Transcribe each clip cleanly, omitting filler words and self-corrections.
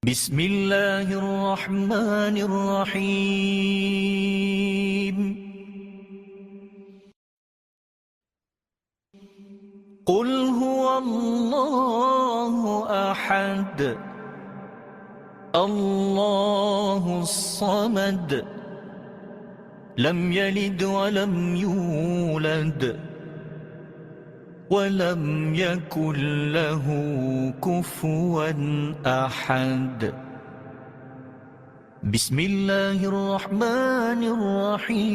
بسم اللہ الرحمن الرحیم قل هو اللہ احد اللہ الصمد لم یلد ولم یولد ولم یکن له کفوا احد بسم اللہ الرحمن الرحیم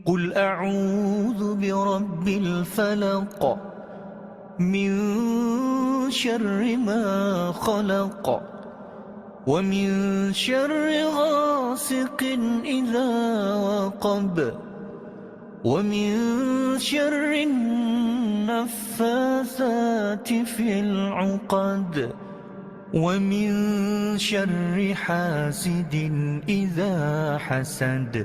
قل اعوذ برب الفلق من شر ما خلق ومن شر غاسق اذا وقب ومن شر النفاثات في العقد ومن شر حاسد إذا حسد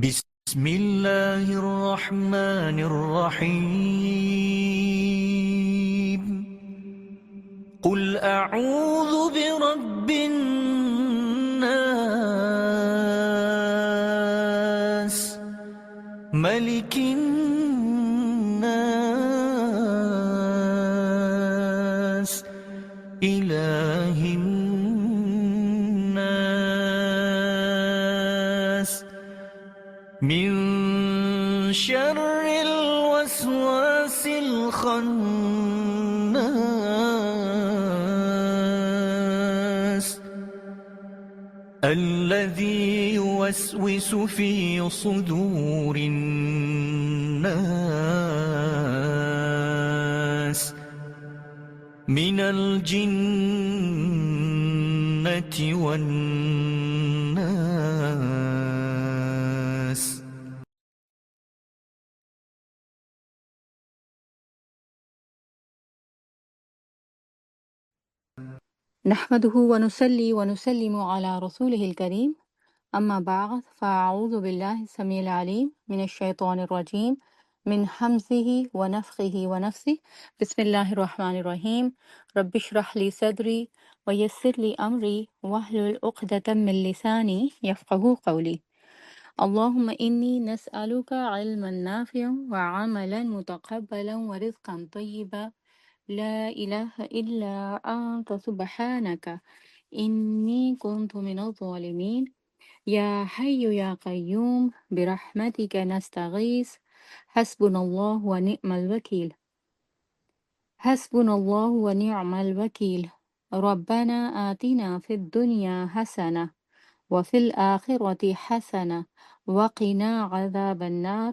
بسم الله الرحمن الرحيم قل أعوذ برب الناس ملك الناس إله الناس من شر الوسواس الخناس الذي يوسوس في صدور الناس من الجنة والناس نحمده ونصلي ونسلم على رسوله الكريم أما بعد فأعوذ بالله السميع العليم من الشيطان الرجيم من حمزه ونفخه ونفسه بسم الله الرحمن الرحيم رب اشرح لي صدري ويسر لي أمري واحلل عقدة من لساني يفقهوا قولي اللهم إني نسألك علما نافعا وعملا متقبلا ورزقا طيبا لا إله إلا أنت سبحانك إني كنت من الظالمين يا حي يا قيوم برحمتك نستغيث حسبنا الله ونعم الوكيل حسبنا الله ونعم الوكيل ربنا آتنا في الدنيا حسنة وفي الآخرة حسنة وقنا عذاب النار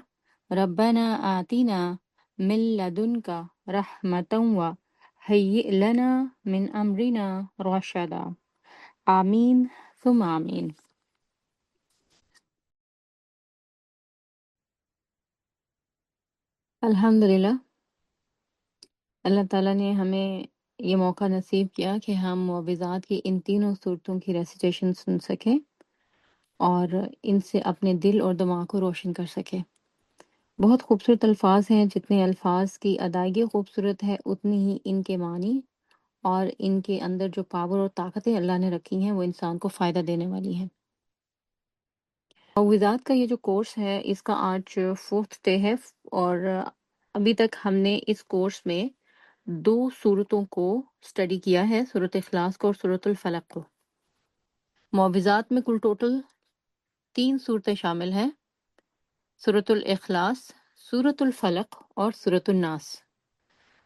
ربنا آتنا من لدنك رحمة وهيئ لنا من أمرنا رشدا آمین ثم آمین۔ الحمدللہ اللہ تعالیٰ نے ہمیں یہ موقع نصیب کیا کہ ہم معوذات کی ان تینوں صورتوں کی ریسیٹیشن سن سکیں اور ان سے اپنے دل اور دماغ کو روشن کر سکیں۔ بہت خوبصورت الفاظ ہیں، جتنے الفاظ کی ادائیگی خوبصورت ہے اتنی ہی ان کے معنی اور ان کے اندر جو پاور اور طاقتیں اللہ نے رکھی ہیں وہ انسان کو فائدہ دینے والی ہیں۔ معوذات کا یہ جو کورس ہے اس کا آج 4th ڈے ہے اور ابھی تک ہم نے اس کورس میں 2 صورتوں کو اسٹڈی کیا ہے، سورۃ اخلاص کو اور سورۃ الفلق کو۔ معوذات میں کل ٹوٹل 3 صورتیں شامل ہیں، سورۃ الاخلاص، سورۃ الفلق اور سورۃ الناس۔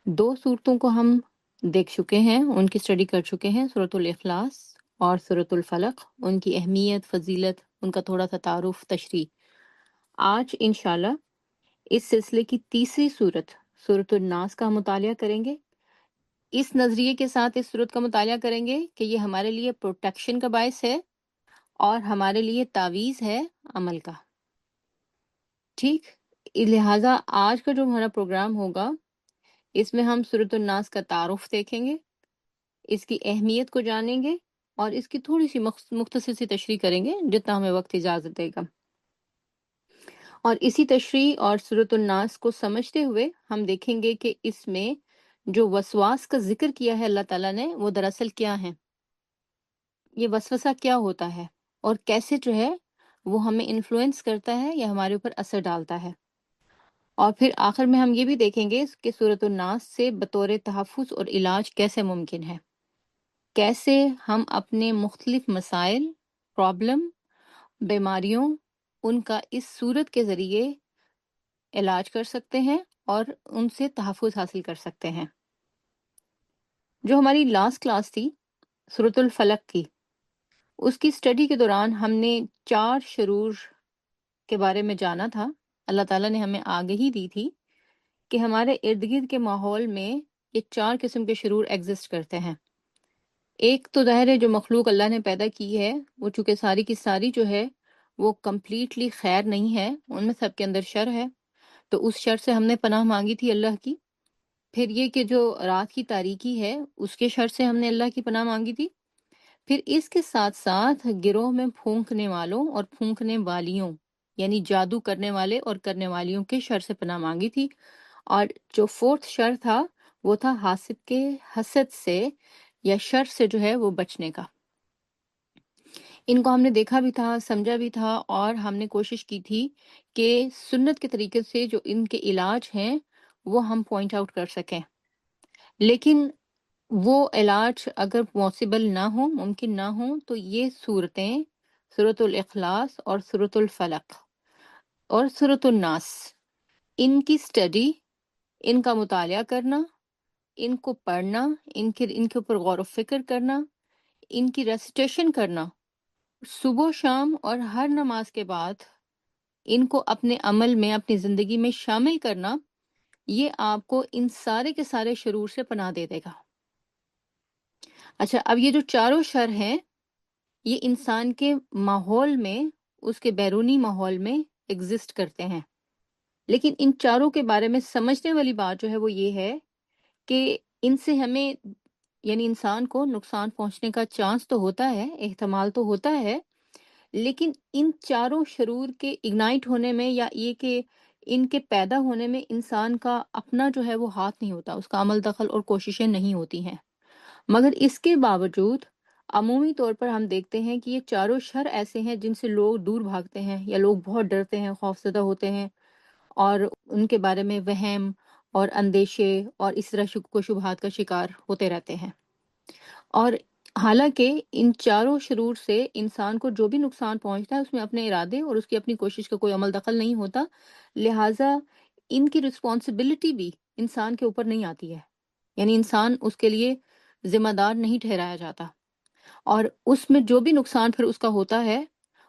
2 صورتوں کو ہم دیکھ چکے ہیں، ان کی اسٹڈی کر چکے ہیں، سورۃ الاخلاص اور سورۃ الفلق، ان کی اہمیت، فضیلت، ان کا تھوڑا سا تعارف، تشریح۔ آج انشاءاللہ اس سلسلے کی تیسری صورت سورۃ الناس کا مطالعہ کریں گے۔ اس نظریے کے ساتھ اس صورت کا مطالعہ کریں گے کہ یہ ہمارے لیے پروٹیکشن کا باعث ہے اور ہمارے لیے تعویذ ہے عمل کا۔ ٹھیک، لہٰذا آج کا جو ہمارا پروگرام ہوگا اس میں ہم سورۃ الناس کا تعارف دیکھیں گے، اس کی اہمیت کو جانیں گے اور اس کی تھوڑی سی مختصر سی تشریح کریں گے جتنا ہمیں وقت اجازت دے گا۔ اور اسی تشریح اور سورۃ الناس کو سمجھتے ہوئے ہم دیکھیں گے کہ اس میں جو وسواس کا ذکر کیا ہے اللہ تعالیٰ نے، وہ دراصل کیا ہے، یہ وسوسہ کیا ہوتا ہے، اور کیسے جو ہے وہ ہمیں انفلوئنس کرتا ہے یا ہمارے اوپر اثر ڈالتا ہے۔ اور پھر آخر میں ہم یہ بھی دیکھیں گے کہ سورۃ الناس سے بطور تحفظ اور علاج کیسے ممکن ہے، کیسے ہم اپنے مختلف مسائل، پرابلم، بیماریوں، ان کا اس صورت کے ذریعے علاج کر سکتے ہیں اور ان سے تحفظ حاصل کر سکتے ہیں۔ جو ہماری لاسٹ کلاس تھی سورۃ الفلق کی، اس کی اسٹڈی کے دوران ہم نے 4 شرور کے بارے میں جانا تھا۔ اللہ تعالیٰ نے ہمیں آگہی دی تھی کہ ہمارے ارد گرد کے ماحول میں یہ 4 قسم کے شرور ایگزسٹ کرتے ہیں۔ ایک تو ظاہر ہے جو مخلوق اللہ نے پیدا کی ہے، وہ چونکہ ساری کی ساری جو ہے وہ کمپلیٹلی خیر نہیں ہے، ان میں سب کے اندر شر ہے، تو اس شر سے ہم نے پناہ مانگی تھی اللہ کی۔ پھر یہ کہ جو رات کی تاریکی ہے اس کے شر سے ہم نے اللہ کی پناہ مانگی تھی۔ پھر اس کے ساتھ ساتھ گروہ میں پھونکنے والوں اور پھونکنے والیوں، یعنی جادو کرنے والے اور کرنے والیوں کے شر سے پناہ مانگی تھی۔ اور جو فورتھ شر تھا وہ تھا حاسد کے حسد سے یا شر سے جو ہے وہ بچنے کا۔ ان کو ہم نے دیکھا بھی تھا، سمجھا بھی تھا، اور ہم نے کوشش کی تھی کہ سنت کے طریقے سے جو ان کے علاج ہیں وہ ہم پوائنٹ آؤٹ کر سکیں۔ لیکن وہ علاج اگر پاسبل نہ ہو، ممکن نہ ہو، تو یہ صورتیں سورۃ الاخلاص اور سورۃ الفلق اور سورۃ الناس، ان کی اسٹڈی، ان کا مطالعہ کرنا، ان کو پڑھنا، ان کے اوپر غور و فکر کرنا، ان کی ریسیٹیشن کرنا صبح و شام اور ہر نماز کے بعد، ان کو اپنے عمل میں، اپنی زندگی میں شامل کرنا، یہ آپ کو ان سارے کے سارے شرور سے پناہ دے دے گا۔ اچھا، اب یہ جو چاروں شر ہیں یہ انسان کے ماحول میں، اس کے بیرونی ماحول میں ایگزسٹ کرتے ہیں، لیکن ان چاروں کے بارے میں سمجھنے والی بات جو ہے وہ یہ ہے کہ ان سے ہمیں، یعنی انسان کو نقصان پہنچنے کا چانس تو ہوتا ہے، احتمال تو ہوتا ہے، لیکن ان چاروں شرور کے اگنائٹ ہونے میں یا یہ کہ ان کے پیدا ہونے میں انسان کا اپنا جو ہے وہ ہاتھ نہیں ہوتا، اس کا عمل دخل اور کوششیں نہیں ہوتی ہیں۔ مگر اس کے باوجود عمومی طور پر ہم دیکھتے ہیں کہ یہ چاروں شر ایسے ہیں جن سے لوگ دور بھاگتے ہیں یا لوگ بہت ڈرتے ہیں، خوفزدہ ہوتے ہیں، اور ان کے بارے میں وہم اور اندیشے اور اس طرح شک و شبہات کا شکار ہوتے رہتے ہیں۔ اور حالانکہ ان چاروں شرور سے انسان کو جو بھی نقصان پہنچتا ہے اس میں اپنے ارادے اور اس کی اپنی کوشش کا کوئی عمل دخل نہیں ہوتا، لہٰذا ان کی رسپانسبلٹی بھی انسان کے اوپر نہیں آتی ہے، یعنی انسان اس کے لیے ذمہ دار نہیں ٹھہرایا جاتا، اور اس میں جو بھی نقصان پھر اس کا ہوتا ہے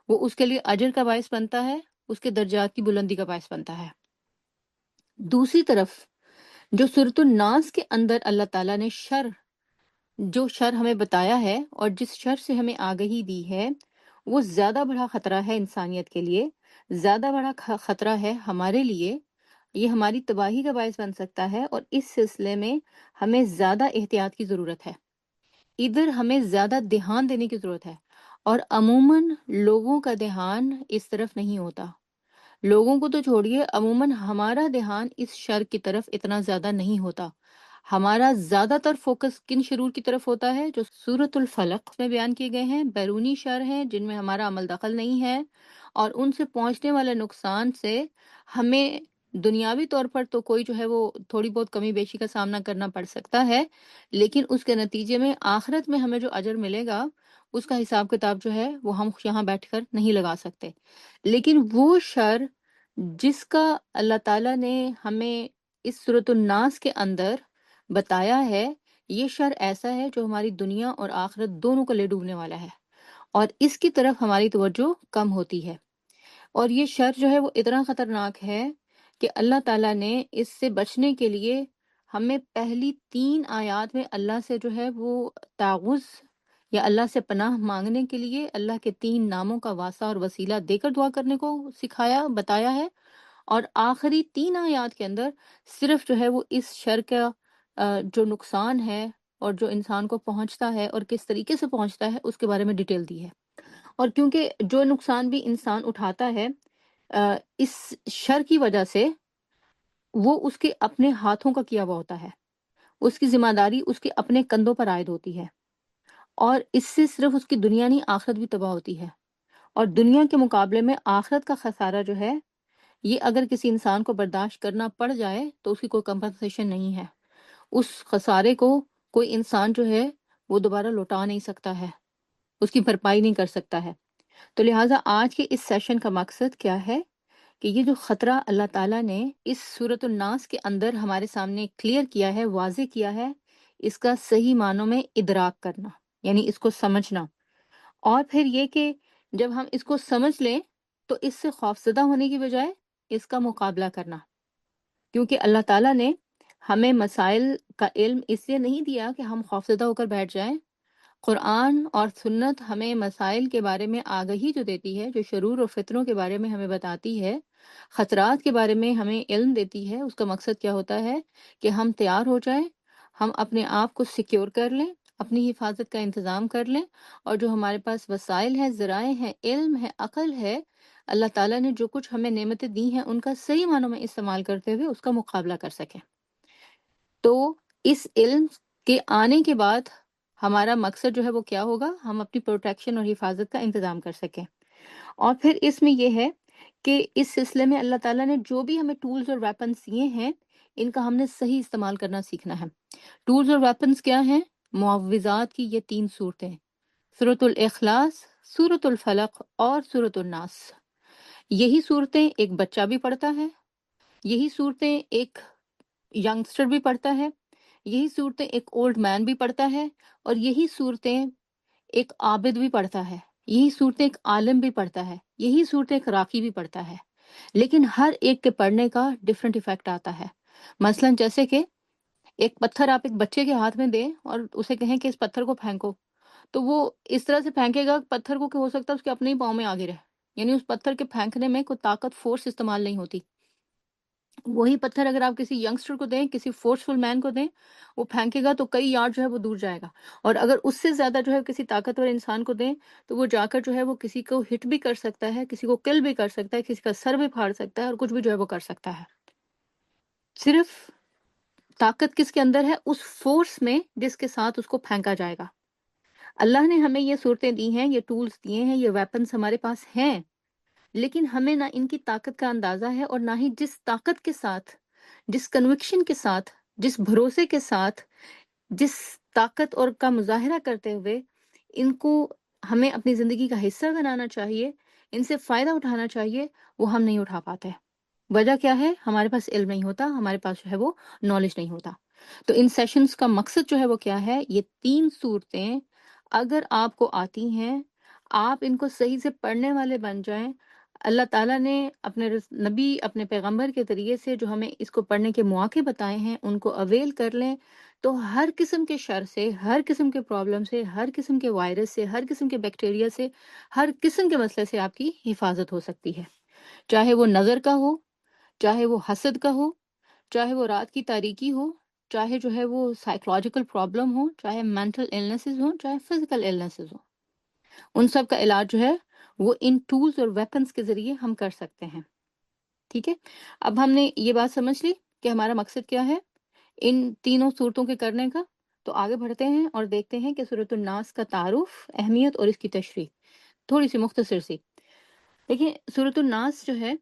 وہ اس کے لیے اجر کا باعث بنتا ہے، اس کے درجات کی بلندی کا باعث بنتا ہے۔ دوسری طرف جو سورۃ الناس کے اندر اللہ تعالیٰ نے جو شر ہمیں بتایا ہے اور جس شر سے ہمیں آگہی دی ہے، وہ زیادہ بڑا خطرہ ہے انسانیت کے لیے، زیادہ بڑا خطرہ ہے ہمارے لیے، یہ ہماری تباہی کا باعث بن سکتا ہے، اور اس سلسلے میں ہمیں زیادہ احتیاط کی ضرورت ہے، ادھر ہمیں زیادہ دھیان دینے کی ضرورت ہے، اور عموماً لوگوں کا دھیان اس طرف نہیں ہوتا۔ لوگوں کو تو چھوڑیے، عموماً ہمارا دھیان اس شر کی طرف اتنا زیادہ نہیں ہوتا۔ ہمارا زیادہ تر فوکس کن شرور کی طرف ہوتا ہے جو سورۃ الفلق میں بیان کیے گئے ہیں، بیرونی شر ہیں جن میں ہمارا عمل دخل نہیں ہے، اور ان سے پہنچنے والے نقصان سے ہمیں دنیاوی طور پر تو کوئی جو ہے وہ تھوڑی بہت کمی بیشی کا سامنا کرنا پڑ سکتا ہے، لیکن اس کے نتیجے میں آخرت میں ہمیں جو اجر ملے گا اس کا حساب کتاب جو ہے وہ ہم یہاں بیٹھ کر نہیں لگا سکتے۔ لیکن وہ شر جس کا اللہ تعالیٰ نے ہمیں اس سورۃ الناس کے اندر بتایا ہے، یہ شر ایسا ہے جو ہماری دنیا اور آخرت دونوں کو لے ڈوبنے والا ہے، اور اس کی طرف ہماری توجہ کم ہوتی ہے۔ اور یہ شر جو ہے وہ اتنا خطرناک ہے کہ اللہ تعالیٰ نے اس سے بچنے کے لیے ہمیں پہلی 3 آیات میں اللہ سے جو ہے وہ تعوذ یا اللہ سے پناہ مانگنے کے لیے اللہ کے 3 ناموں کا واسطہ اور وسیلہ دے کر دعا کرنے کو سکھایا، بتایا ہے، اور آخری 3 آیات کے اندر صرف جو ہے وہ اس شر کا جو نقصان ہے اور جو انسان کو پہنچتا ہے اور کس طریقے سے پہنچتا ہے اس کے بارے میں ڈیٹیل دی ہے۔ اور کیونکہ جو نقصان بھی انسان اٹھاتا ہے اس شر کی وجہ سے وہ اس کے اپنے ہاتھوں کا کیا ہوا ہوتا ہے، اس کی ذمہ داری اس کے اپنے کندھوں پر عائد ہوتی ہے، اور اس سے صرف اس کی دنیا نہیں آخرت بھی تباہ ہوتی ہے۔ اور دنیا کے مقابلے میں آخرت کا خسارہ جو ہے، یہ اگر کسی انسان کو برداشت کرنا پڑ جائے تو اس کی کوئی کمپنسیشن نہیں ہے، اس خسارے کو کوئی انسان جو ہے وہ دوبارہ لوٹا نہیں سکتا ہے، اس کی بھرپائی نہیں کر سکتا ہے۔ تو لہٰذا آج کے اس سیشن کا مقصد کیا ہے کہ یہ جو خطرہ اللہ تعالیٰ نے اس سورۃ الناس کے اندر ہمارے سامنے کلیئر کیا ہے، واضح کیا ہے، اس کا صحیح معنوں میں ادراک کرنا، یعنی اس کو سمجھنا، اور پھر یہ کہ جب ہم اس کو سمجھ لیں تو اس سے خوفزدہ ہونے کی بجائے اس کا مقابلہ کرنا، کیونکہ اللہ تعالیٰ نے ہمیں مسائل کا علم اس لیے نہیں دیا کہ ہم خوفزدہ ہو کر بیٹھ جائیں۔ قرآن اور سنت ہمیں مسائل کے بارے میں آگہی جو دیتی ہے، جو شرور اور فتنوں کے بارے میں ہمیں بتاتی ہے، خطرات کے بارے میں ہمیں علم دیتی ہے، اس کا مقصد کیا ہوتا ہے کہ ہم تیار ہو جائیں، ہم اپنے آپ کو سیکیور کر لیں، اپنی حفاظت کا انتظام کر لیں، اور جو ہمارے پاس وسائل ہیں، ذرائع ہیں، علم ہے، عقل ہے، اللہ تعالیٰ نے جو کچھ ہمیں نعمتیں دی ہیں ان کا صحیح معنوں میں استعمال کرتے ہوئے اس کا مقابلہ کر سکیں۔ تو اس علم کے آنے کے بعد ہمارا مقصد جو ہے وہ کیا ہوگا؟ ہم اپنی پروٹیکشن اور حفاظت کا انتظام کر سکیں۔ اور پھر اس میں یہ ہے کہ اس سلسلے میں اللہ تعالیٰ نے جو بھی ہمیں ٹولز اور ویپنز دیے ہیں، ان کا ہم نے صحیح استعمال کرنا سیکھنا ہے۔ ٹولز اور ویپنز کیا ہیں؟ معوذات کی یہ 3 صورتیں، سورۃ الاخلاص، سورۃ الفلق اور سورۃ الناس۔ یہی صورتیں ایک بچہ بھی پڑھتا ہے، یہی صورتیں ایک ینگسٹر بھی پڑھتا ہے، یہی صورتیں ایک اولڈ مین بھی پڑھتا ہے، اور یہی صورتیں ایک عابد بھی پڑھتا ہے، یہی صورتیں ایک عالم بھی پڑھتا ہے، یہی صورتیں ایک راقی بھی پڑھتا ہے، لیکن ہر ایک کے پڑھنے کا ڈیفرنٹ ایفیکٹ آتا ہے۔ مثلاً جیسے کہ ایک پتھر آپ ایک بچے کے ہاتھ میں دیں اور اسے کہیں کہ اس پتھر کو پھینکو، تو وہ اس طرح سے پھینکے گا پتھر کو کہ ہو سکتا ہے اس کے اپنے ہی پاؤں میں آگے رہے، یعنی اس پتھر کے پھینکنے میں کوئی طاقت، فورس استعمال نہیں ہوتی۔ وہی پتھر اگر آپ کسی ینگسٹر کو دیں، کسی فورسفل مین کو دیں، وہ پھینکے گا تو کئی یارڈ جو ہے وہ دور جائے گا، اور اگر اس سے زیادہ جو ہے کسی طاقتور انسان کو دیں تو وہ جا کر جو ہے وہ کسی کو ہٹ بھی کر سکتا ہے، کسی کو کل بھی کر سکتا ہے، کسی کا سر بھی پھاڑ سکتا ہے، اور کچھ بھی جو ہے وہ کر سکتا ہے۔ صرف طاقت کس کے اندر ہے؟ اس فورس میں جس کے ساتھ اس کو پھینکا جائے گا۔ اللہ نے ہمیں یہ صورتیں دی ہیں، یہ ٹولز دیے ہیں، یہ ویپنز ہمارے پاس ہیں، لیکن ہمیں نہ ان کی طاقت کا اندازہ ہے، اور نہ ہی جس طاقت کے ساتھ، جس کنوکشن کے ساتھ، جس بھروسے کے ساتھ، جس طاقت اور کا مظاہرہ کرتے ہوئے ان کو ہمیں اپنی زندگی کا حصہ بنانا چاہیے، ان سے فائدہ اٹھانا چاہیے، وہ ہم نہیں اٹھا پاتے۔ وجہ کیا ہے؟ ہمارے پاس علم نہیں ہوتا، ہمارے پاس جو ہے وہ نالج نہیں ہوتا۔ تو ان سیشنز کا مقصد جو ہے وہ کیا ہے؟ یہ 3 صورتیں اگر آپ کو آتی ہیں، آپ ان کو صحیح سے پڑھنے والے بن جائیں، اللہ تعالیٰ نے اپنے نبی، اپنے پیغمبر کے ذریعے سے جو ہمیں اس کو پڑھنے کے مواقع بتائے ہیں ان کو اویل کر لیں، تو ہر قسم کے شر سے، ہر قسم کے پرابلم سے، ہر قسم کے وائرس سے، ہر قسم کے بیکٹیریا سے، ہر قسم کے مسئلے سے آپ کی حفاظت ہو سکتی ہے، چاہے وہ نظر کا ہو، چاہے وہ حسد کا ہو، چاہے وہ رات کی تاریکی ہو، چاہے جو ہے وہ سائیکولوجیکل پرابلم ہو، چاہے مینٹل ایلنسز ہوں، چاہے فزیکل ایلنسز ہوں، ان سب کا علاج جو ہے وہ ان ٹولز اور ویپنز کے ذریعے ہم کر سکتے ہیں۔ ٹھیک ہے، اب ہم نے یہ بات سمجھ لی کہ ہمارا مقصد کیا ہے ان تینوں صورتوں کے کرنے کا، تو آگے بڑھتے ہیں اور دیکھتے ہیں کہ سورۃ الناس کا تعارف، اہمیت اور اس کی تشریح تھوڑی سی مختصر سی۔ دیکھیں سورۃ الناس جو ہے،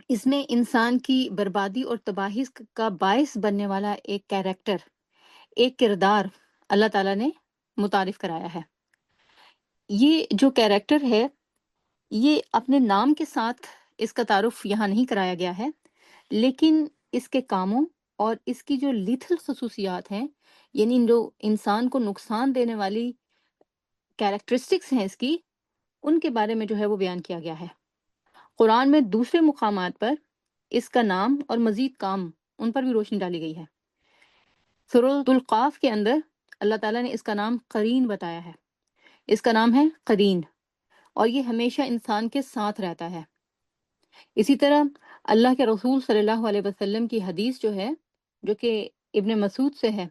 اس میں انسان کی بربادی اور تباہی کا باعث بننے والا ایک کیریکٹر، ایک کردار اللہ تعالیٰ نے متعارف کرایا ہے۔ یہ جو کیریکٹر ہے، یہ اپنے نام کے ساتھ اس کا تعارف یہاں نہیں کرایا گیا ہے، لیکن اس کے کاموں اور اس کی جو لیتھل خصوصیات ہیں، یعنی جو انسان کو نقصان دینے والی کیریکٹرسٹکس ہیں اس کی، ان کے بارے میں جو ہے وہ بیان کیا گیا ہے۔ قرآن میں دوسرے مقامات پر اس کا نام اور مزید کام، ان پر بھی روشنی ڈالی گئی ہے۔ سورۃ القاف کے اندر اللہ تعالیٰ نے اس کا نام قرین بتایا ہے، اس کا نام ہے قرین، اور یہ ہمیشہ انسان کے ساتھ رہتا ہے۔ اسی طرح اللہ کے رسول صلی اللہ علیہ وسلم کی حدیث جو ہے، جو کہ ابن مسعود سے ہے،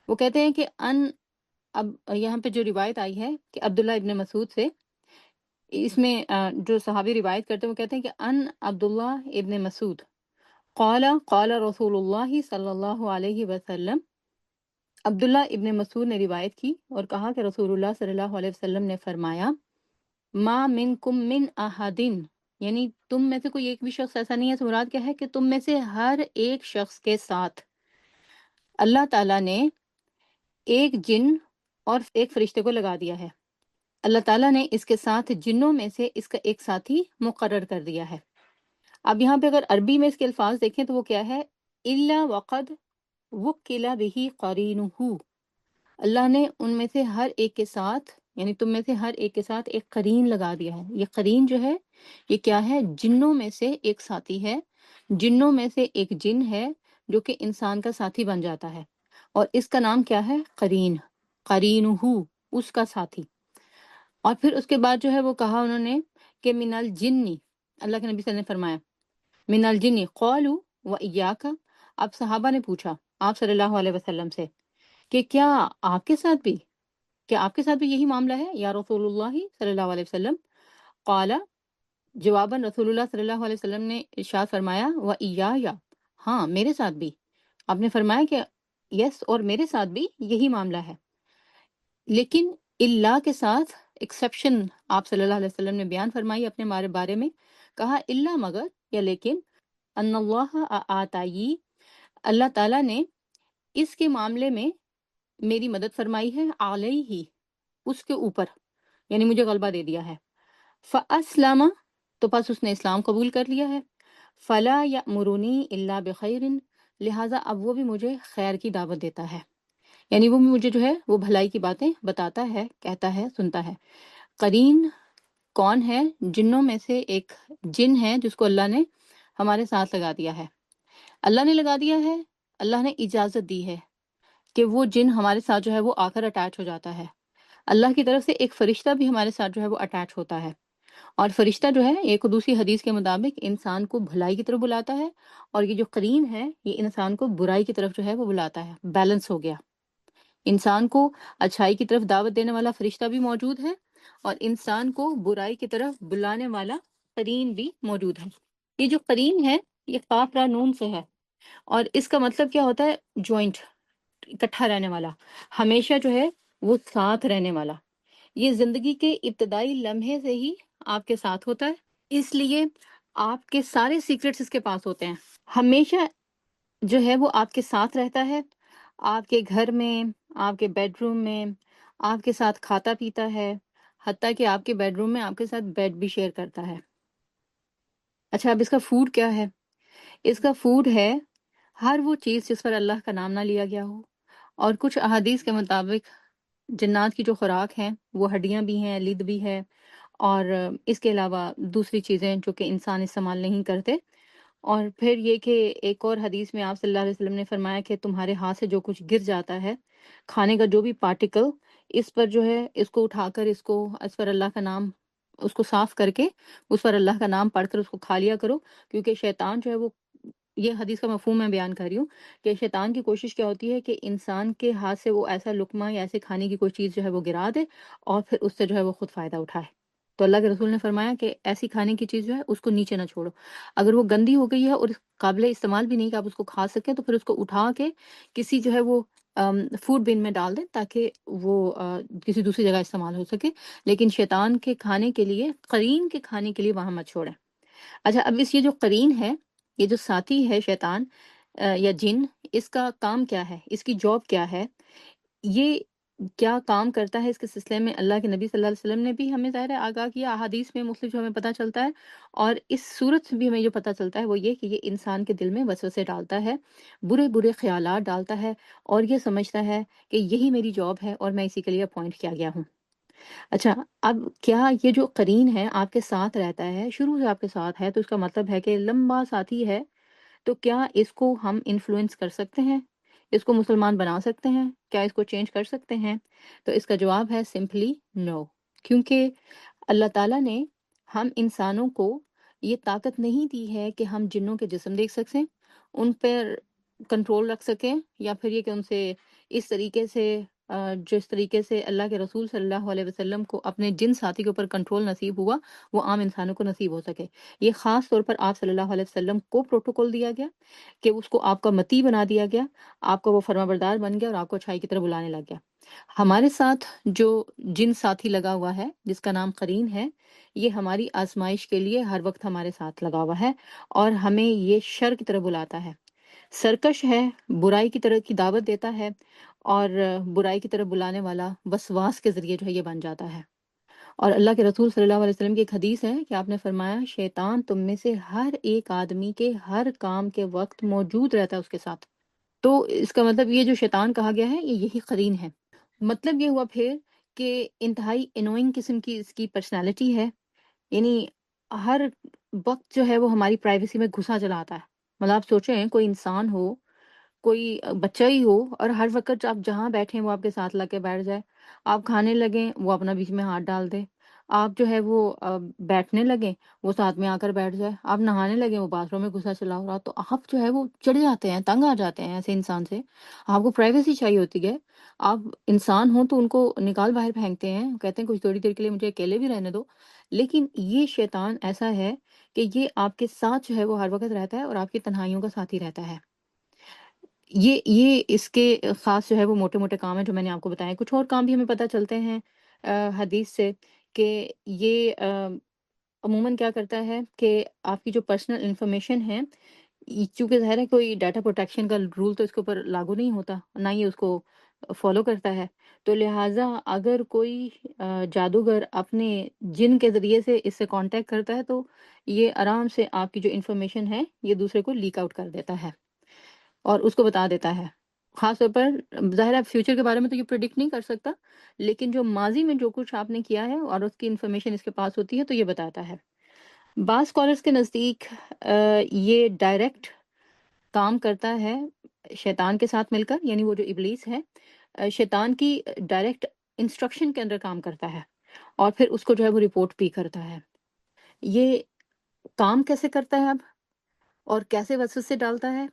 وہ کہتے ہیں کہ اب یہاں پہ جو روایت آئی ہے کہ عبداللہ ابن مسعود سے اس میں جو صحابی روایت کرتے ہیں وہ کہتے ہیں کہ ان عبداللہ ابن مسعود قال قال رسول اللہ صلی اللہ علیہ وسلم، عبداللہ ابن مسعود نے روایت کی اور کہا کہ رسول اللہ صلی اللہ علیہ وسلم نے فرمایا، ما منکم من احدن، یعنی تم میں سے کوئی ایک بھی شخص ایسا نہیں ہے، تو مراد کیا ہے کہ تم میں سے ہر ایک شخص کے ساتھ اللہ تعالیٰ نے ایک جن اور ایک فرشتے کو لگا دیا ہے۔ اللہ تعالیٰ نے اس کے ساتھ جنوں میں سے اس کا ایک ساتھی مقرر کر دیا ہے۔ اب یہاں پہ اگر عربی میں اس کے الفاظ دیکھیں تو وہ کیا ہے؟ الا وقد وکل به قرینہ، اللہ نے ان میں سے ہر ایک کے ساتھ، یعنی تم میں سے ہر ایک کے ساتھ ایک قرین لگا دیا ہے۔ یہ قرین جو ہے یہ کیا ہے؟ جنوں میں سے ایک ساتھی ہے، جنوں میں سے ایک جن ہے جو کہ انسان کا ساتھی بن جاتا ہے، اور اس کا نام کیا ہے؟ قرین، قرینہ، اس کا ساتھی۔ اور پھر اس کے بعد جو ہے وہ کہا انہوں نے کہ من الجنی، اللہ کے نبی صلی اللہ علیہ وسلم نے فرمایا من الجنی قالوا و ایاک، اب صحابہ نے پوچھا آپ صلی اللہ علیہ وسلم سے کہ کیا آپ کے ساتھ بھی، کیا آپ کے ساتھ بھی یہی معاملہ ہے یا رسول اللہ صلی اللہ علیہ وسلم؟ قال، جواباً رسول اللہ صلی اللہ علیہ وسلم نے ارشاد فرمایا و ایایا، ہاں میرے ساتھ بھی۔ آپ نے فرمایا کہ یس، اور میرے ساتھ بھی یہی معاملہ ہے، لیکن اللہ کے ساتھ ایکسیپشن آپ صلی اللہ علیہ وسلم نے بیان فرمائی اپنے بارے میں، کہا اللہ، مگر یا لیکن، ان اللہ آتائی، اللہ تعالیٰ نے اس کے معاملے میں میری مدد فرمائی ہے، علیہ، اس کے اوپر، یعنی مجھے غلبہ دے دیا ہے، فاسلم، تو پس اس نے اسلام قبول کر لیا ہے، فلا یأمرنی الا بخیر، لہٰذا اب وہ بھی مجھے خیر کی دعوت دیتا ہے، یعنی وہ مجھے جو ہے وہ بھلائی کی باتیں بتاتا ہے، کہتا ہے، سنتا ہے۔ قرین کون ہے؟ جنوں میں سے ایک جن ہے جس کو اللہ نے ہمارے ساتھ لگا دیا ہے۔ اللہ نے لگا دیا ہے، اللہ نے اجازت دی ہے کہ وہ جن ہمارے ساتھ جو ہے وہ آ کر اٹیچ ہو جاتا ہے۔ اللہ کی طرف سے ایک فرشتہ بھی ہمارے ساتھ جو ہے وہ اٹیچ ہوتا ہے، اور فرشتہ جو ہے ایک دوسری حدیث کے مطابق انسان کو بھلائی کی طرف بلاتا ہے، اور یہ جو قرین ہے یہ انسان کو برائی کی طرف جو ہے وہ بلاتا ہے۔ بیلنس ہو گیا، انسان کو اچھائی کی طرف دعوت دینے والا فرشتہ بھی موجود ہے، اور انسان کو برائی کی طرف بلانے والا قرین بھی موجود ہے۔ یہ جو قرین ہے یہ قاف را نون سے ہے، اور اس کا مطلب کیا ہوتا ہے؟ جوائنٹ، اکٹھا رہنے والا، ہمیشہ جو ہے وہ ساتھ رہنے والا۔ یہ زندگی کے ابتدائی لمحے سے ہی آپ کے ساتھ ہوتا ہے، اس لیے آپ کے سارے سیکرٹس اس کے پاس ہوتے ہیں، ہمیشہ جو ہے وہ آپ کے ساتھ رہتا ہے، آپ کے گھر میں، آپ کے بیڈ روم میں، آپ کے ساتھ کھاتا پیتا ہے، حتیٰ کہ آپ کے بیڈ روم میں آپ کے ساتھ بیڈ بھی شیئر کرتا ہے۔ اچھا، اب اس کا فوڈ کیا ہے؟ اس کا فوڈ ہے ہر وہ چیز جس پر اللہ کا نام نہ لیا گیا ہو، اور کچھ احادیث کے مطابق جنات کی جو خوراک ہیں وہ ہڈیاں بھی ہیں، لد بھی ہے، اور اس کے علاوہ دوسری چیزیں جو کہ انسان استعمال نہیں کرتے۔ اور پھر یہ کہ ایک اور حدیث میں آپ صلی اللہ علیہ وسلم نے فرمایا کہ تمہارے ہاتھ سے جو کچھ گر جاتا ہے، کھانے کا جو بھی پارٹیکل، اس پر جو ہے اس کو اٹھا کر اس پر اللہ کا نام، اس کو صاف کر کے اس پر اللہ کا نام پڑھ کر اس کو کھا لیا کرو، کیونکہ شیطان جو ہے وہ، یہ حدیث کا مفہوم میں بیان کر رہی ہوں کہ شیطان کی کوشش کیا ہوتی ہے کہ انسان کے ہاتھ سے وہ ایسا لقمہ یا ایسے کھانے کی کوئی چیز جو ہے وہ گرا دے، اور پھر اس سے جو ہے وہ خود فائدہ اٹھائے۔ تو اللہ کے رسول نے فرمایا کہ ایسی کھانے کی چیز جو ہے اس کو نیچے نہ چھوڑو، اگر وہ گندی ہو گئی ہے اور قابل استعمال بھی نہیں کہ آپ اس کو کھا سکیں، تو پھر اس کو اٹھا کے کسی جو ہے وہ فوڈ بن میں ڈال دیں تاکہ وہ کسی دوسری جگہ استعمال ہو سکے، لیکن شیطان کے کھانے کے لیے، قرین کے کھانے کے لیے وہاں مت چھوڑیں۔ اچھا، اب یہ جو قرین ہے، یہ جو ساتھی ہے شیطان یا جن، اس کا کام کیا ہے؟ اس کی جاب کیا ہے؟ یہ کیا کام کرتا ہے؟ اس کے سلسلے میں اللہ کے نبی صلی اللہ علیہ وسلم نے بھی ہمیں ظاہر ہے آگاہ کیا، احادیث میں مختلف جو ہمیں پتہ چلتا ہے، اور اس صورت سے بھی ہمیں جو پتہ چلتا ہے وہ یہ کہ یہ انسان کے دل میں وسوسے ڈالتا ہے، برے برے خیالات ڈالتا ہے، اور یہ سمجھتا ہے کہ یہی میری جاب ہے اور میں اسی کے لیے اپوائنٹ کیا گیا ہوں۔ اچھا، اب کیا یہ جو قرین ہے آپ کے ساتھ رہتا ہے، شروع سے آپ کے ساتھ ہے، تو اس کا مطلب ہے کہ لمبا ساتھی ہے، تو کیا اس کو ہم انفلوئنس کر سکتے ہیں؟ اس کو مسلمان بنا سکتے ہیں؟ کیا اس کو چینج کر سکتے ہیں؟ تو اس کا جواب ہے سمپلی نو، کیونکہ اللہ تعالیٰ نے ہم انسانوں کو یہ طاقت نہیں دی ہے کہ ہم جنوں کے جسم دیکھ سکیں، ان پر کنٹرول رکھ سکیں، یا پھر یہ کہ ان سے اس طریقے سے جس طریقے سے اللہ کے رسول صلی اللہ علیہ وسلم کو اپنے جن ساتھی کے اوپر کنٹرول نصیب ہوا، وہ عام انسانوں کو نصیب ہو سکے۔ یہ خاص طور پر آپ صلی اللہ علیہ وسلم کو پروٹوکول دیا گیا کہ اس کو آپ کا متی بنا دیا گیا، آپ کا وہ فرمانبردار بن گیا اور آپ کو اچھائی کی طرف بلانے لگ گیا۔ ہمارے ساتھ جو جن ساتھی لگا ہوا ہے جس کا نام قرین ہے، یہ ہماری آزمائش کے لیے ہر وقت ہمارے ساتھ لگا ہوا ہے اور ہمیں یہ شر کی طرف بلاتا ہے، سرکش ہے، برائی کی طرف کی دعوت دیتا ہے، اور برائی کی طرف بلانے والا وسواس کے ذریعے جو ہے یہ بن جاتا ہے۔ اور اللہ کے رسول صلی اللہ علیہ وسلم کی ایک حدیث ہے کہ آپ نے فرمایا، شیطان تم میں سے ہر ایک آدمی کے ہر کام کے وقت موجود رہتا ہے اس کے ساتھ۔ تو اس کا مطلب یہ جو شیطان کہا گیا ہے، یہ یہی قرین ہے۔ مطلب یہ ہوا پھر کہ انتہائی انوئنگ قسم کی اس کی پرسنالٹی ہے، یعنی ہر وقت جو ہے وہ ہماری پرائیویسی میں گھسا چلا آتا ہے۔ مطلب آپ سوچیں کوئی انسان ہو، کوئی بچہ ہی ہو، اور ہر وقت آپ جہاں بیٹھیں وہ آپ کے ساتھ لگ کے بیٹھ جائے، آپ کھانے لگیں وہ اپنا بیچ میں ہاتھ ڈال دے، آپ جو ہے وہ بیٹھنے لگیں وہ ساتھ میں آ کر بیٹھ جائے، آپ نہانے لگیں وہ باتھ روم میں گھسا چلا ہو رہا، تو آپ جو ہے وہ چڑھ جاتے ہیں، تنگ آ جاتے ہیں ایسے انسان سے۔ آپ کو پرائیویسی چاہیے ہوتی ہے، آپ انسان ہوں تو ان کو نکال باہر پھینکتے ہیں، کہتے ہیں کچھ تھوڑی دیر کے لیے مجھے اکیلے بھی رہنے دو۔ لیکن یہ شیطان ایسا ہے کہ یہ آپ کے ساتھ جو ہے وہ ہر وقت رہتا ہے اور آپ کی تنہائیوں کا ساتھی رہتا ہے۔ یہ اس کے خاص جو ہے وہ موٹے موٹے کام ہیں جو میں نے آپ کو بتائے۔ کچھ اور کام بھی ہمیں پتہ چلتے ہیں حدیث سے، کہ یہ عموماً کیا کرتا ہے کہ آپ کی جو پرسنل انفارمیشن ہے، چونکہ ظاہر ہے کوئی ڈیٹا پروٹیکشن کا رول تو اس کے اوپر لاگو نہیں ہوتا، نہ ہی اس کو فالو کرتا ہے، تو لہٰذا اگر کوئی جادوگر اپنے جن کے ذریعے سے اس سے کانٹیکٹ کرتا ہے تو یہ آرام سے آپ کی جو انفارمیشن ہے یہ دوسرے کو لیک آؤٹ کر دیتا ہے اور اس کو بتا دیتا ہے۔ خاص طور پر ظاہر ہے فیوچر کے بارے میں تو یہ پریڈکٹ نہیں کر سکتا، لیکن جو ماضی میں جو کچھ آپ نے کیا ہے اور اس کی انفارمیشن اس کے پاس ہوتی ہے تو یہ بتاتا ہے۔ بعض اسکالرس کے نزدیک یہ ڈائریکٹ کام کرتا ہے شیطان کے ساتھ مل کر، یعنی وہ جو ابلیس ہے شیطان کی ڈائریکٹ انسٹرکشن کے اندر کام کرتا ہے اور پھر اس کو جو ہے وہ رپورٹ بھی کرتا ہے۔ یہ کام کیسے کرتا ہے اب اور کیسے وسوسے ڈالتا ہے،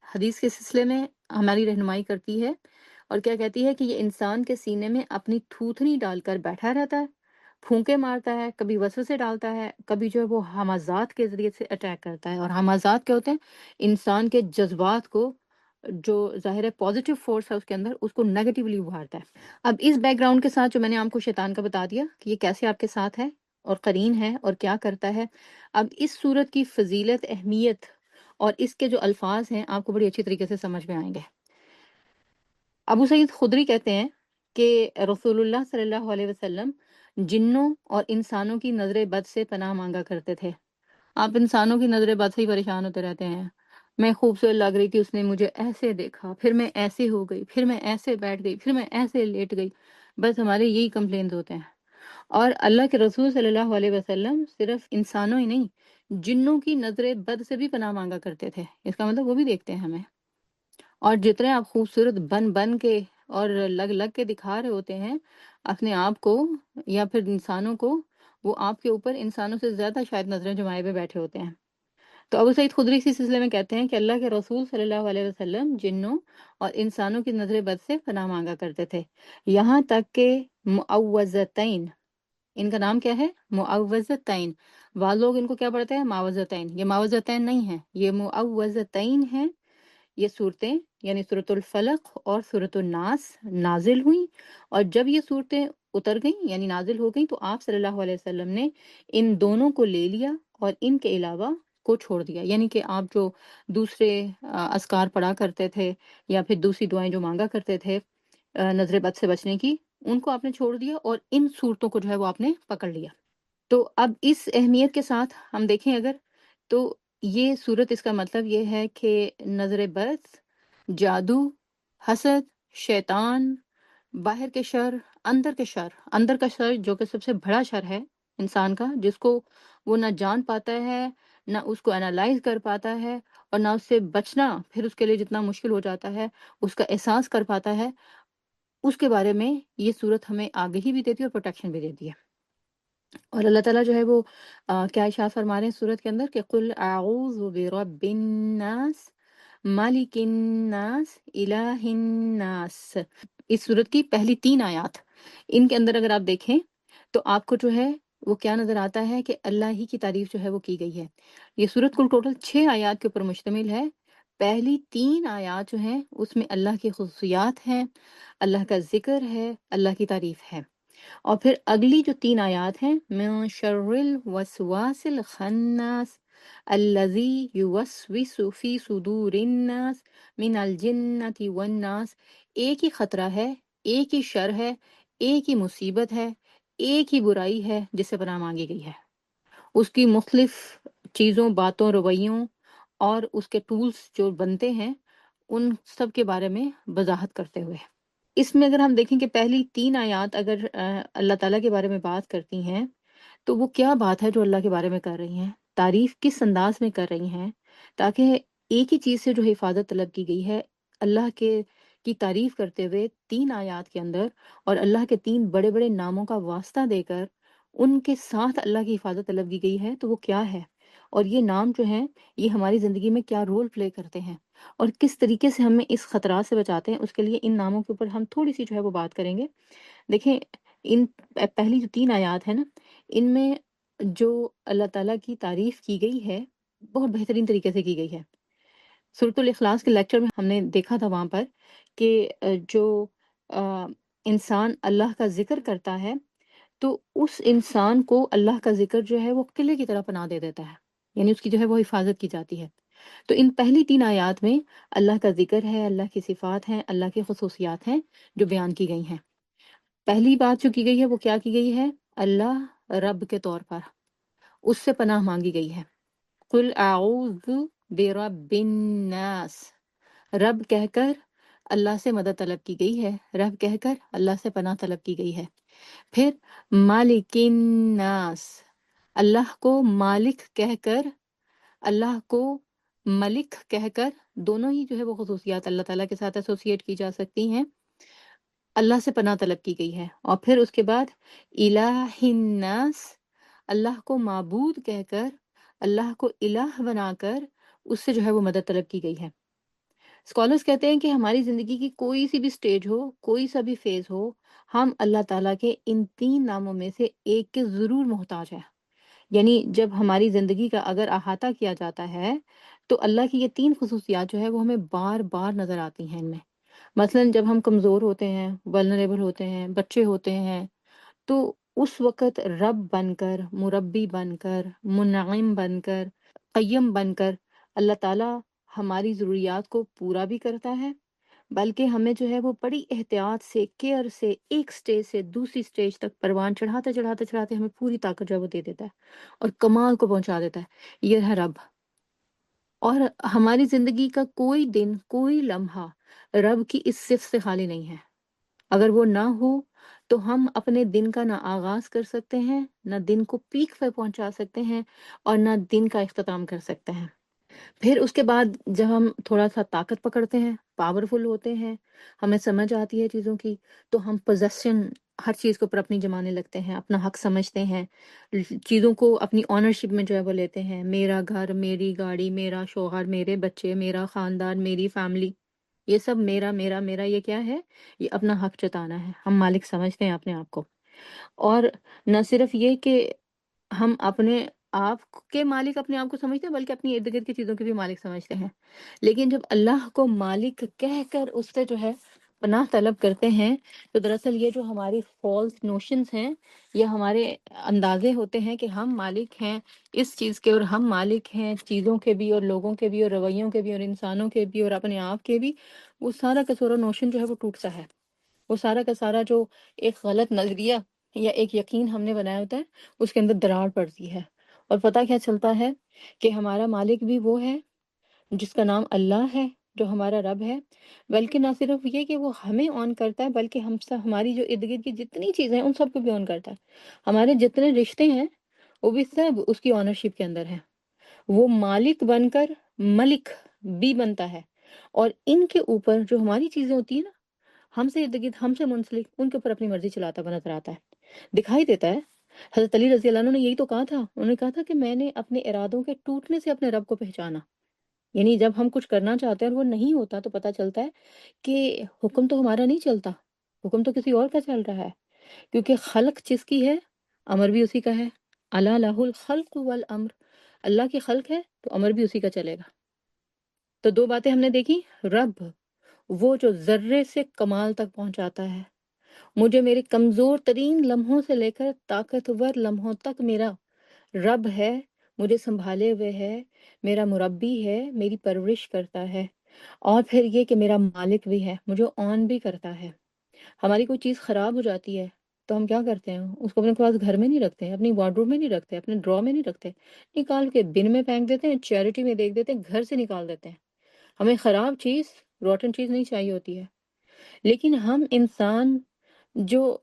حدیث کے سلسلے میں ہماری رہنمائی کرتی ہے اور کیا کہتی ہے کہ یہ انسان کے سینے میں اپنی تھوتنی ڈال کر بیٹھا رہتا ہے، پھونکے مارتا ہے، کبھی وسوسے ڈالتا ہے، کبھی جو ہے وہ ہمازات کے ذریعے سے اٹیک کرتا ہے۔ اور ہمازات کیا ہوتے ہیں؟ انسان کے جذبات کو، جو ظاہر ہے پازیٹیو فورس ہے اس کے اندر، اس کو نیگیٹیولی ابھارتا ہے۔ اب اس بیک گراؤنڈ کے ساتھ جو میں نے آپ کو شیطان کا بتا دیا کہ یہ کیسے آپ کے ساتھ ہے اور قرین ہے اور کیا کرتا ہے، اب اس صورت کی فضیلت، اہمیت اور اس کے جو الفاظ ہیں آپ کو بڑی اچھی طریقے سے سمجھ میں آئیں گے۔ ابو سعید خدری کہتے ہیں کہ رسول اللہ صلی اللہ علیہ وسلم جنوں اور انسانوں کی نظر بد سے پناہ مانگا کرتے تھے۔ آپ انسانوں کی نظر بد سے ہی پریشان ہوتے رہتے ہیں، میں خوبصورت لگ رہی تھی، اس نے مجھے ایسے دیکھا، پھر میں ایسے ہو گئی، پھر میں ایسے بیٹھ گئی، پھر میں ایسے لیٹ گئی، بس ہمارے یہی کمپلینز ہوتے ہیں۔ اور اللہ کے رسول صلی اللہ علیہ وسلم صرف انسانوں ہی نہیں، جنوں کی نظر بد سے بھی پناہ مانگا کرتے تھے، اس کا مطلب وہ بھی دیکھتے ہیں ہمیں۔ اور جتنے آپ خوبصورت بن بن کے اور لگ لگ کے دکھا رہے ہوتے ہیں اپنے آپ کو یا پھر انسانوں کو، وہ آپ کے اوپر انسانوں سے زیادہ شاید نظریں جمائے ہوئے بیٹھے ہوتے ہیں۔ تو ابو سعید خدری اسی سلسلے میں کہتے ہیں کہ اللہ کے رسول صلی اللہ علیہ وسلم جنوں اور انسانوں کی نظر بد سے پناہ مانگا کرتے تھے، یہاں تک کہ معوذتین، ان کا نام کیا ہے؟ معوذتین، بعض لوگ ان کو کیا پڑھتے ہیں؟ معوذتین، یہ معوذتین نہیں ہیں، یہ معوذتین ہیں۔ یہ صورتیں یعنی سورۃ الفلق اور سورۃ الناس نازل ہوئیں، اور جب یہ صورتیں اتر گئیں یعنی نازل ہو گئیں تو آپ صلی اللہ علیہ وسلم نے ان دونوں کو لے لیا اور ان کے علاوہ کو چھوڑ دیا، یعنی کہ آپ جو دوسرے اذکار پڑھا کرتے تھے یا پھر دوسری دعائیں جو مانگا کرتے تھے نظر بد سے بچنے کی، ان کو آپ نے چھوڑ دیا اور ان صورتوں کو جو ہے وہ آپ نے پکڑ لیا۔ تو اب اس اہمیت کے ساتھ ہم دیکھیں اگر، تو یہ صورت، اس کا مطلب یہ ہے کہ نظر بد، جادو، حسد، شیطان، باہر کے شر، اندر کے شر، اندر کا شر جو کہ سب سے بڑا شر ہے انسان کا، جس کو وہ نہ جان پاتا ہے، نہ اس کو انالائز کر پاتا ہے، اور نہ اس سے بچنا پھر اس کے لیے جتنا مشکل ہو جاتا ہے اس کا احساس کر پاتا ہے، اس کے بارے میں یہ صورت ہمیں آگہی بھی دیتی ہے اور پروٹیکشن بھی دیتی ہے۔ اور اللہ تعالیٰ جو ہے وہ کیا ارشاد فرما رہے ہیں سورت کے اندر کہ قل اعوذ برب الناس مالک الناس الہ الناس، اس صورت کی پہلی 3 آیات، ان کے اندر اگر آپ دیکھیں تو آپ کو جو ہے وہ کیا نظر آتا ہے کہ اللہ ہی کی تعریف جو ہے وہ کی گئی ہے۔ یہ صورت کل ٹوٹل 6 آیات کے اوپر مشتمل ہے۔ پہلی 3 آیات جو ہیں اس میں اللہ کی خصوصیات ہیں، اللہ کا ذکر ہے، اللہ کی تعریف ہے، اور پھر اگلی جو 3 آیات ہیں من شر الوسواس الخناس الذی یوسوس فی صدور الناس من الجنۃ والناس، ایک ہی خطرہ ہے، ایک ہی شر ہے، ایک ہی مصیبت ہے، ایک ہی برائی ہے جس سے پناہ مانگی گئی ہے، اس کی مختلف چیزوں، باتوں، رویوں اور اس کے ٹولز جو بنتے ہیں ان سب کے بارے میں وضاحت کرتے ہوئے۔ اس میں اگر ہم دیکھیں کہ پہلی 3 آیات اگر اللہ تعالیٰ کے بارے میں بات کرتی ہیں تو وہ کیا بات ہے جو اللہ کے بارے میں کر رہی ہیں، تعریف کس انداز میں کر رہی ہیں، تاکہ ایک ہی چیز سے جو حفاظت طلب کی گئی ہے اللہ کے کی تعریف کرتے ہوئے 3 آیات کے اندر، اور اللہ کے 3 بڑے بڑے ناموں کا واسطہ دے کر ان کے ساتھ اللہ کی حفاظت طلب کی گئی ہے، تو وہ کیا ہے، اور یہ نام جو ہیں یہ ہماری زندگی میں کیا رول پلے کرتے ہیں اور کس طریقے سے ہمیں اس خطرات سے بچاتے ہیں، اس کے لیے ان ناموں کے اوپر ہم تھوڑی سی جو ہے وہ بات کریں گے۔ دیکھیں، ان پہلی جو 3 آیات ہیں نا، ان میں جو اللہ تعالیٰ کی تعریف کی گئی ہے بہت بہترین طریقے سے کی گئی ہے۔ سورۃ الاخلاص کے لیکچر میں ہم نے دیکھا تھا وہاں پر کہ جو آ، انسان اللہ کا ذکر کرتا ہے تو اس انسان کو اللہ کا ذکر جو ہے وہ قلعے کی طرح پناہ دے دیتا ہے، یعنی اس کی جو ہے وہ حفاظت کی جاتی ہے۔ تو ان پہلی 3 آیات میں اللہ کا ذکر ہے، اللہ کی صفات ہیں، اللہ کی خصوصیات ہیں جو بیان کی گئی ہیں۔ پہلی بات جو کی گئی ہے وہ کیا کی گئی ہے؟ اللہ رب کے طور پر اس سے پناہ مانگی گئی ہے۔ قل اعوذ برب الناس، رب کہہ کر اللہ سے مدد طلب کی گئی ہے، رب کہہ کر اللہ سے پناہ طلب کی گئی ہے۔ پھر مالک الناس، اللہ کو مالک کہہ کر، اللہ کو ملک کہہ کر، دونوں ہی جو ہے وہ خصوصیات اللہ تعالیٰ کے ساتھ ایسوسیٹ کی جا سکتی ہیں، اللہ سے پناہ طلب کی گئی ہے۔ اور پھر اس کے بعد الہ الناس، اللہ کو معبود کہہ کر، اللہ کو الہ بنا کر اس سے جو ہے وہ مدد طلب کی گئی ہے۔ اسکالرس کہتے ہیں کہ ہماری زندگی کی کوئی سی بھی سٹیج ہو، کوئی سا بھی فیز ہو، ہم اللہ تعالیٰ کے ان 3 ناموں میں سے ایک کے ضرور محتاج ہیں۔ یعنی جب ہماری زندگی کا اگر احاطہ کیا جاتا ہے تو اللہ کی یہ 3 خصوصیات جو ہے وہ ہمیں بار بار نظر آتی ہیں ان میں۔ مثلاً جب ہم کمزور ہوتے ہیں، ولنریبل ہوتے ہیں، بچے ہوتے ہیں، تو اس وقت رب بن کر، مربی بن کر، منعم بن کر، قیم بن کر اللہ تعالیٰ ہماری ضروریات کو پورا بھی کرتا ہے، بلکہ ہمیں جو ہے وہ بڑی احتیاط سے، کیئر سے، ایک سٹیج سے دوسری سٹیج تک پروان چڑھاتے چڑھاتے چڑھاتے ہمیں پوری طاقت جو ہے وہ دے دیتا ہے اور کمال کو پہنچا دیتا ہے۔ یہ ہے رب۔ اور ہماری زندگی کا کوئی دن، کوئی لمحہ رب کی اس صفت سے خالی نہیں ہے۔ اگر وہ نہ ہو تو ہم اپنے دن کا نہ آغاز کر سکتے ہیں، نہ دن کو پیک پہ پہنچا سکتے ہیں، اور نہ دن کا اختتام کر سکتے ہیں۔ پھر اس کے بعد جب ہم تھوڑا سا طاقت پکڑتے ہیں، پاورفل ہوتے ہیں، ہمیں سمجھ آتی ہے چیزوں کی، تو ہم پوزیشن، ہر چیز کو پر اپنی جمانے لگتے ہیں، اپنا حق سمجھتے ہیں، چیزوں کو اپنی آنرشپ میں جو ہے وہ لیتے ہیں، میرا گھر، میری گاڑی، میرا شوہر، میرے بچے، میرا خاندان، میری فیملی، یہ سب میرا میرا میرا، یہ کیا ہے؟ یہ اپنا حق جتانا ہے، ہم مالک سمجھتے ہیں اپنے آپ کو۔ اور نہ صرف یہ کہ ہم اپنے آپ کے مالک اپنے آپ کو سمجھتے ہیں، بلکہ اپنی ارد گرد کی چیزوں کے بھی مالک سمجھتے ہیں۔ لیکن جب اللہ کو مالک کہہ کر اس سے جو ہے پناہ طلب کرتے ہیں تو دراصل یہ جو ہماری فالس نوشنز ہیں، یہ ہمارے اندازے ہوتے ہیں کہ ہم مالک ہیں اس چیز کے، اور ہم مالک ہیں چیزوں کے بھی، اور لوگوں کے بھی، اور رویوں کے بھی، اور انسانوں کے بھی، اور اپنے آپ کے بھی، وہ سارا کا سارا نوشن جو ہے وہ ٹوٹتا ہے۔ وہ سارا کا سارا جو ایک غلط نظریہ یا ایک یقین ہم نے بنایا ہوتا ہے، اس کے اندر دراڑ پڑتی ہے، اور پتہ کیا چلتا ہے کہ ہمارا مالک بھی وہ ہے جس کا نام اللہ ہے، جو ہمارا رب ہے۔ بلکہ نہ صرف یہ کہ وہ ہمیں آن کرتا ہے، بلکہ ہم سب، ہماری جو ارد گرد کی جتنی چیزیں ہیں ان سب کو بھی آن کرتا ہے۔ ہمارے جتنے رشتے ہیں وہ بھی سب اس کی آنرشپ کے اندر ہیں۔ وہ مالک بن کر ملک بھی بنتا ہے، اور ان کے اوپر جو ہماری چیزیں ہوتی ہیں نا، ہم سے ارد گرد، ہم سے منسلک، ان کے اوپر اپنی مرضی چلاتا ہوا نظر آتا ہے، دکھائی دیتا ہے۔ حضرت علی رضی اللہ عنہ نے یہی تو کہا تھا، انہوں نے کہا تھا کہ میں نے اپنے ارادوں کے ٹوٹنے سے اپنے رب کو پہچانا۔ یعنی جب ہم کچھ کرنا چاہتے ہیں اور وہ نہیں ہوتا تو پتہ چلتا ہے کہ حکم تو ہمارا نہیں چلتا، حکم تو کسی اور کا چل رہا ہے، کیونکہ خلق جس کی ہے امر بھی اسی کا ہے۔ الا لہ الخلق والامر، اللہ کی خلق ہے تو امر بھی اسی کا چلے گا۔ تو دو باتیں ہم نے دیکھی، رب وہ جو ذرے سے کمال تک پہنچاتا ہے، مجھے میرے کمزور ترین لمحوں سے لے کر طاقتور لمحوں تک میرا رب ہے، مجھے سنبھالے ہوئے ہے، میرا مربی ہے، میری پرورش کرتا ہے، اور پھر یہ کہ میرا مالک بھی ہے، مجھے آن بھی کرتا ہے۔ ہماری کوئی چیز خراب ہو جاتی ہے تو ہم کیا کرتے ہیں، اس کو اپنے پاس گھر میں نہیں رکھتے ہیں، اپنی وارڈروب میں نہیں رکھتے، اپنے ڈرا میں نہیں رکھتے، نکال کے بن میں پھینک دیتے ہیں، چیریٹی میں دیکھ دیتے ہیں، گھر سے نکال دیتے ہیں۔ ہمیں خراب چیز، روٹن چیز نہیں چاہیے ہوتی ہے، لیکن ہم انسان جو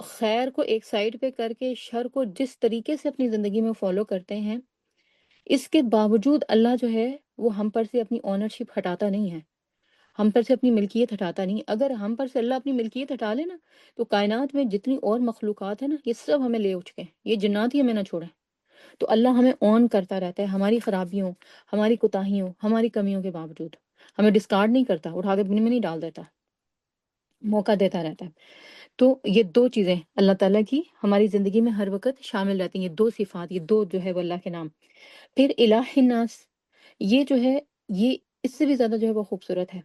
خیر کو ایک سائڈ پہ کر کے شر کو جس طریقے سے اپنی زندگی میں فالو کرتے ہیں، اس کے باوجود اللہ جو ہے وہ ہم پر سے اپنی اونرشپ ہٹاتا نہیں ہے، ہم پر سے اپنی ملکیت ہٹاتا نہیں۔ اگر ہم پر سے اللہ اپنی ملکیت ہٹا لے نا، تو کائنات میں جتنی اور مخلوقات ہیں نا، یہ سب ہمیں لے اٹھ کے، یہ جنات ہی ہمیں نہ چھوڑیں۔ تو اللہ ہمیں آن کرتا رہتا ہے، ہماری خرابیوں، ہماری کوتاہیوں، ہماری کمیوں کے باوجود ہمیں ڈسکارڈ نہیں کرتا، اٹھا کے بن میں نہیں ڈال دیتا، موقع دیتا رہتا ہے۔ تو یہ دو چیزیں اللہ تعالیٰ کی ہماری زندگی میں ہر وقت شامل رہتی ہیں، یہ دو صفات، یہ دو جو ہے وہ اللہ کے نام۔ پھر الہ الناس، یہ جو ہے، یہ اس سے بھی زیادہ جو ہے وہ خوبصورت ہے۔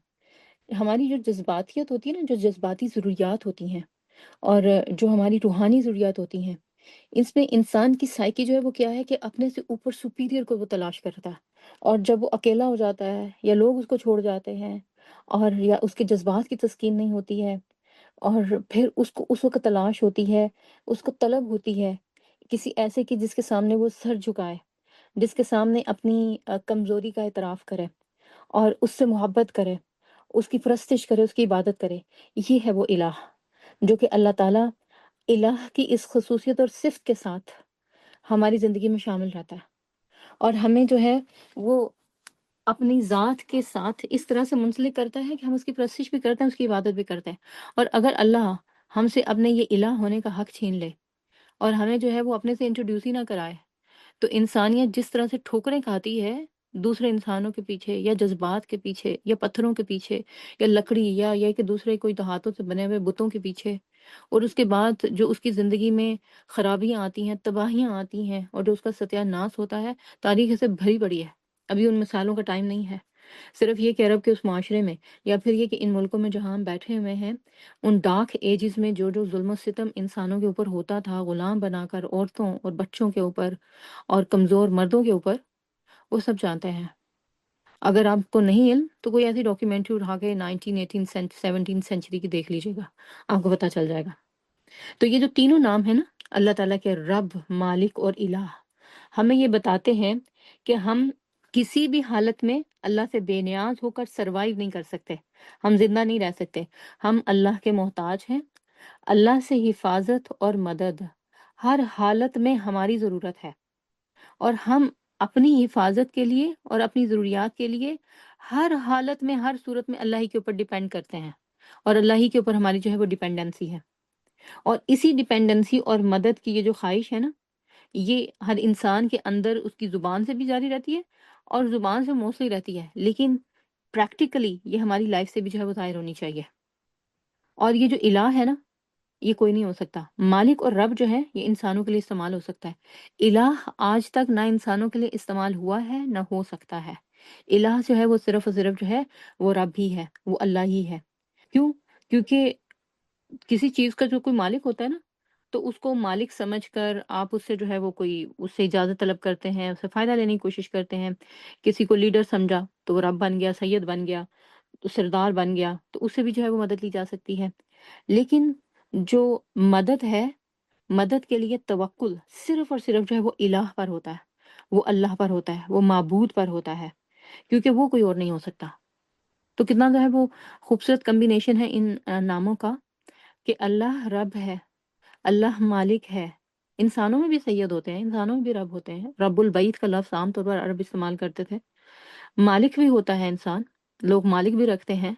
ہماری جو جذباتیت ہوتی ہے نا، جو جذباتی ضروریات ہوتی ہیں، اور جو ہماری روحانی ضروریات ہوتی ہیں، اس میں انسان کی سائیکی جو ہے وہ کیا ہے کہ اپنے سے اوپر سپیریئر کو وہ تلاش کرتا ہے، اور جب وہ اکیلا ہو جاتا ہے یا لوگ اس کو چھوڑ جاتے ہیں، اور یا اس کے جذبات کی تسکین نہیں ہوتی ہے، اور پھر اس کو اس وقت تلاش ہوتی ہے، اس کو طلب ہوتی ہے کسی ایسے کی جس کے سامنے وہ سر جھکائے، جس کے سامنے اپنی کمزوری کا اعتراف کرے، اور اس سے محبت کرے، اس کی پرستش کرے، اس کی عبادت کرے۔ یہ ہے وہ الہ جو کہ اللہ تعالیٰ الہ کی اس خصوصیت اور صفت کے ساتھ ہماری زندگی میں شامل رہتا ہے، اور ہمیں جو ہے وہ اپنی ذات کے ساتھ اس طرح سے منسلک کرتا ہے کہ ہم اس کی پرستش بھی کرتے ہیں، اس کی عبادت بھی کرتے ہیں۔ اور اگر اللہ ہم سے اپنے یہ الہ ہونے کا حق چھین لے، اور ہمیں جو ہے وہ اپنے سے انٹروڈیوس ہی نہ کرائے، تو انسانیت جس طرح سے ٹھوکریں کھاتی ہے دوسرے انسانوں کے پیچھے، یا جذبات کے پیچھے، یا پتھروں کے پیچھے، یا لکڑی، یا یہ کہ دوسرے کوئی ہاتھوں سے بنے ہوئے بتوں کے پیچھے، اور اس کے بعد جو اس کی زندگی میں خرابیاں آتی ہیں، تباہیاں آتی ہیں، اور جو اس کا ستیہ ناش ہوتا ہے، تاریخ سے بھری پڑی ہے۔ ابھی ان مثالوں کا ٹائم نہیں ہے، صرف یہ کہ عرب کے اس معاشرے میں، یا پھر یہ کہ ان ملکوں میں جہاں ہم بیٹھے ہوئے ہیں، ان ڈارک ایجز میں جو جو ظلم و ستم انسانوں کے اوپر ہوتا تھا، غلام بنا کر عورتوں اور بچوں کے اوپر اور کمزور مردوں کے اوپر، وہ سب جانتے ہیں۔ اگر آپ کو نہیں علم تو کوئی ایسی ڈاکیومنٹری اٹھا کے 17 سینچری کی دیکھ لیجیے گا، آپ کو پتہ چل جائے گا۔ تو یہ جو تینوں نام ہیں نا، اللہ تعالیٰ کے، رب، مالک اور الہ، ہمیں یہ بتاتے ہیں کہ ہم کسی بھی حالت میں اللہ سے بے نیاز ہو کر سروائیو نہیں کر سکتے، ہم زندہ نہیں رہ سکتے، ہم اللہ کے محتاج ہیں۔ اللہ سے حفاظت اور مدد ہر حالت میں ہماری ضرورت ہے، اور ہم اپنی حفاظت کے لیے اور اپنی ضروریات کے لیے ہر حالت میں، ہر صورت میں اللہ ہی کے اوپر ڈیپینڈ کرتے ہیں، اور اللہ ہی کے اوپر ہماری جو ہے وہ ڈیپینڈنسی ہے۔ اور اسی ڈیپینڈنسی اور مدد کی یہ جو خواہش ہے نا، یہ ہر انسان کے اندر اس کی زبان سے بھی جاری رہتی ہے، اور زبان سے موصلی رہتی ہے، لیکن پریکٹیکلی یہ ہماری لائف سے بھی جو ہے وہ ظاہر ہونی چاہیے۔ اور یہ جو الہ ہے نا، یہ کوئی نہیں ہو سکتا۔ مالک اور رب جو ہے یہ انسانوں کے لیے استعمال ہو سکتا ہے، الہ آج تک نہ انسانوں کے لیے استعمال ہوا ہے نہ ہو سکتا ہے۔ الہ جو ہے وہ صرف اور صرف جو ہے وہ رب ہی ہے، وہ اللہ ہی ہے۔ کیوں؟ کیونکہ کسی چیز کا جو کوئی مالک ہوتا ہے نا، تو اس کو مالک سمجھ کر آپ اس سے جو ہے وہ کوئی اس سے اجازت طلب کرتے ہیں، اس سے فائدہ لینے کی کوشش کرتے ہیں۔ کسی کو لیڈر سمجھا تو وہ رب بن گیا، سید بن گیا، تو سردار بن گیا، تو اس سے بھی جو ہے وہ مدد لی جا سکتی ہے۔ لیکن جو مدد ہے، مدد کے لیے توکل صرف اور صرف جو ہے وہ الہ پر ہوتا ہے، وہ اللہ پر ہوتا ہے، وہ معبود پر ہوتا ہے، کیونکہ وہ کوئی اور نہیں ہو سکتا۔ تو کتنا جو ہے وہ خوبصورت کمبینیشن ہے ان ناموں کا، کہ اللہ رب ہے، اللہ مالک ہے۔ انسانوں میں بھی سید ہوتے ہیں، انسانوں میں بھی رب ہوتے ہیں، رب البیت کا لفظ عام طور پر عرب استعمال کرتے تھے۔ مالک بھی ہوتا ہے انسان، لوگ مالک بھی رکھتے ہیں،